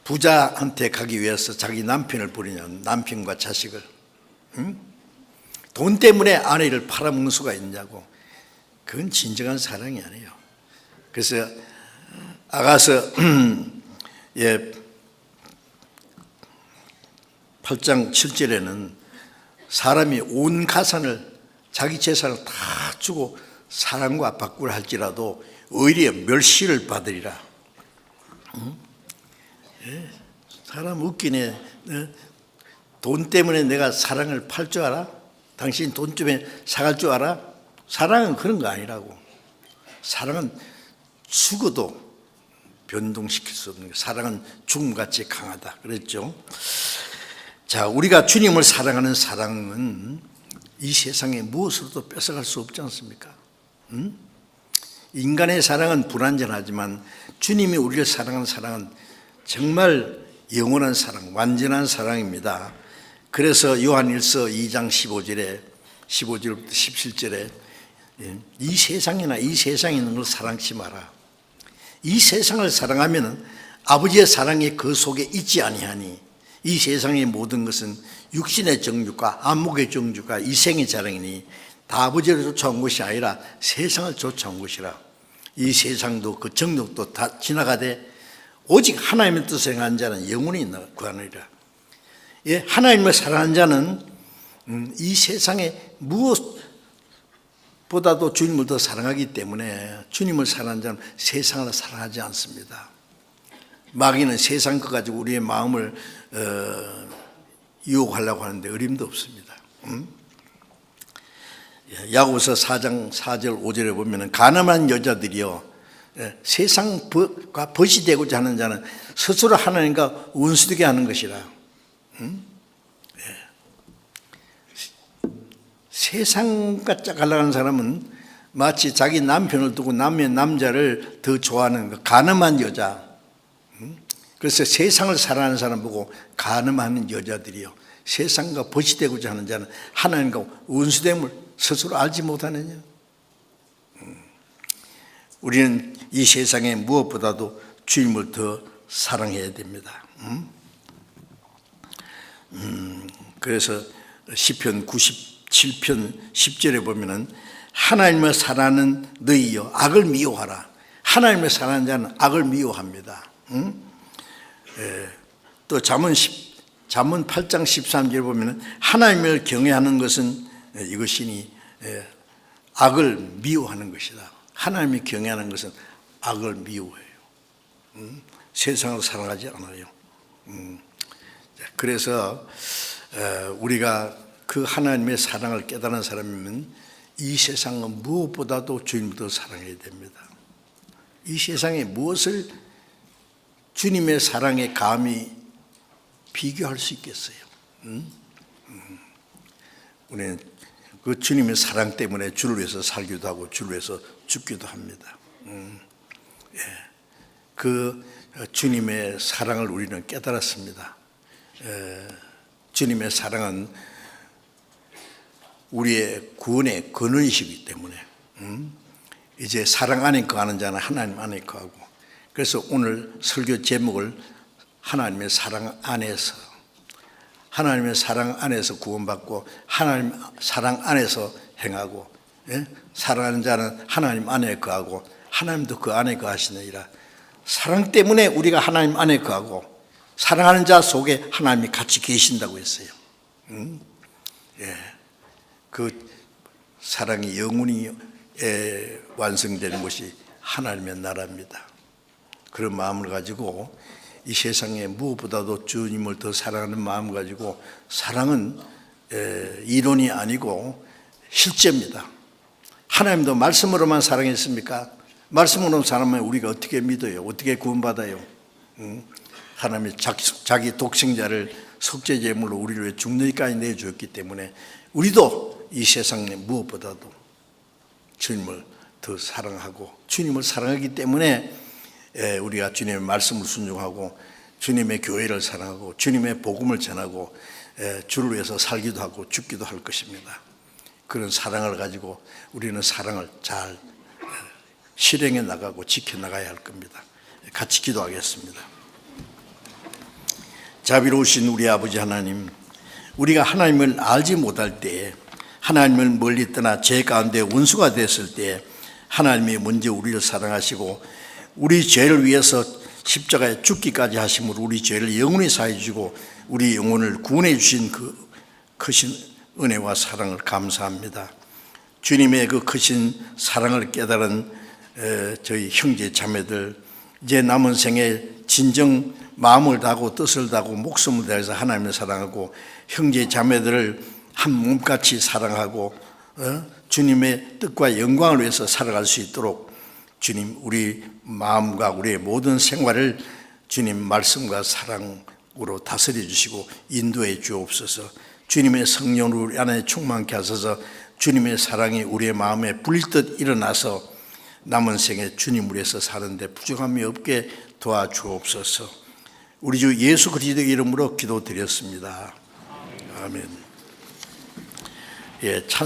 부자한테 가기 위해서 자기 남편을 버리냐, 남편과 자식을. 응? 돈 때문에 아내를 팔아먹는 수가 있냐고. 그건 진정한 사랑이 아니에요. 그래서 아가서 8장 7절에는 사람이 온 가산을, 자기 재산을 다 주고 사랑과 바꾸려 할지라도 오히려 멸시를 받으리라. 사람 웃기네. 돈 때문에 내가 사랑을 팔 줄 알아? 당신 돈 때문에 사갈 줄 알아? 사랑은 그런 거 아니라고. 사랑은 죽어도 변동시킬 수 없는 거. 사랑은 죽음같이 강하다 그랬죠. 자, 우리가 주님을 사랑하는 사랑은 이 세상에 무엇으로도 뺏어갈 수 없지 않습니까? 인간의 사랑은 불완전하지만 주님이 우리를 사랑하는 사랑은 정말 영원한 사랑, 완전한 사랑입니다. 그래서 요한일서 2장 15절부터 17절에 이 세상이나 이 세상에 있는 걸 사랑치 마라. 이 세상을 사랑하면 아버지의 사랑이 그 속에 있지 아니하니 이 세상의 모든 것은 육신의 정욕과 안목의 정욕과 이생의 자랑이니 다 아버지를 쫓아온 것이 아니라 세상을 쫓아온 것이라. 이 세상도 그 정욕도 다 지나가되 오직 하나님의 뜻을 행한 자는 영원히 구하느니라. 하나님을 사랑하는 자는 이 세상에 무엇보다도 주님을 더 사랑하기 때문에 주님을 사랑하는 자는 세상을 사랑하지 않습니다. 마귀는 세상 것 가지고 우리의 마음을 유혹하려고 하는데 어림도 없습니다. 야고보서 4장 4절 5절에 보면 가늠한 여자들이요 세상과 벗이 되고자 하는 자는 스스로 하나님과 원수되게 하는 것이라. 세상과 짝하려는 사람은 마치 자기 남편을 두고 남의 남자를 더 좋아하는 거, 가늠한 여자. 그래서 세상을 사랑하는 사람 보고 가늠하는 여자들이요 세상과 벗이 되고자 하는 자는 하나님과 원수됨을 스스로 알지 못하느냐. 우리는 이 세상에 무엇보다도 주님을 더 사랑해야 됩니다. 그래서 시편 97편 10절에 보면은 하나님을 사랑하는 너희여 악을 미워하라. 하나님을 사랑하는 자는 악을 미워합니다. 또 잠언 8장 13절에 보면은 하나님을 경외하는 것은 이것이니 악을 미워하는 것이다. 하나님이 경외하는 것은 악을 미워해요. 세상을 사랑하지 않아요. 그래서 우리가 그 하나님의 사랑을 깨달은 사람이면 이 세상은 무엇보다도 주님을 더 사랑해야 됩니다. 이 세상에 무엇을 주님의 사랑에 감히 비교할 수 있겠어요? 우리는 그 주님의 사랑 때문에 주를 위해서 살기도 하고 주를 위해서 죽기도 합니다. 그 주님의 사랑을 우리는 깨달았습니다. 주님의 사랑은 우리의 구원의 근원이시기 때문에 이제 사랑 안에 거하는 자는 하나님 안에 거하고, 그래서 오늘 설교 제목을 하나님의 사랑 안에서 구원받고 하나님 사랑 안에서 행하고, 사랑하는 자는 하나님 안에 거하고 하나님도 그 안에 거하시느니라. 사랑 때문에 우리가 하나님 안에 거하고 사랑하는 자 속에 하나님이 같이 계신다고 했어요. 그 사랑이 영원히 완성되는 것이 하나님의 나라입니다. 그런 마음을 가지고 이 세상에 무엇보다도 주님을 더 사랑하는 마음을 가지고, 사랑은 이론이 아니고 실제입니다. 하나님도 말씀으로만 사랑했습니까? 말씀으로 사랑하면 우리가 어떻게 믿어요? 어떻게 구원받아요? 하나님이 자기 독생자를 속죄제물로 우리를 위해 죽는데까지 내주었기 때문에 우리도 이 세상에 무엇보다도 주님을 더 사랑하고, 주님을 사랑하기 때문에 우리가 주님의 말씀을 순종하고 주님의 교회를 사랑하고 주님의 복음을 전하고 주를 위해서 살기도 하고 죽기도 할 것입니다. 그런 사랑을 가지고 우리는 사랑을 잘 실행해 나가고 지켜나가야 할 겁니다. 같이 기도하겠습니다. 자비로우신 우리 아버지 하나님, 우리가 하나님을 알지 못할 때에, 하나님을 멀리 떠나 죄 가운데 원수가 됐을 때 하나님이 먼저 우리를 사랑하시고 우리 죄를 위해서 십자가에 죽기까지 하심으로 우리 죄를 영원히 사해 주시고 우리 영혼을 구원해 주신 그 크신 은혜와 사랑을 감사합니다. 주님의 그 크신 사랑을 깨달은 저희 형제 자매들, 이제 남은 생에 진정 마음을 다하고 뜻을 다하고 목숨을 다해서 하나님을 사랑하고 형제 자매들을 한 몸같이 사랑하고 주님의 뜻과 영광을 위해서 살아갈 수 있도록 주님, 우리 마음과 우리의 모든 생활을 주님 말씀과 사랑으로 다스려 주시고 인도해 주옵소서. 주님의 성령으로 우리 안에 충만케 하소서. 주님의 사랑이 우리의 마음에 불듯 일어나서 남은 생에 주님을 위해서 사는데 부족함이 없게 도와주옵소서. 우리 주 예수 그리스도의 이름으로 기도드렸습니다. 아멘. 찬송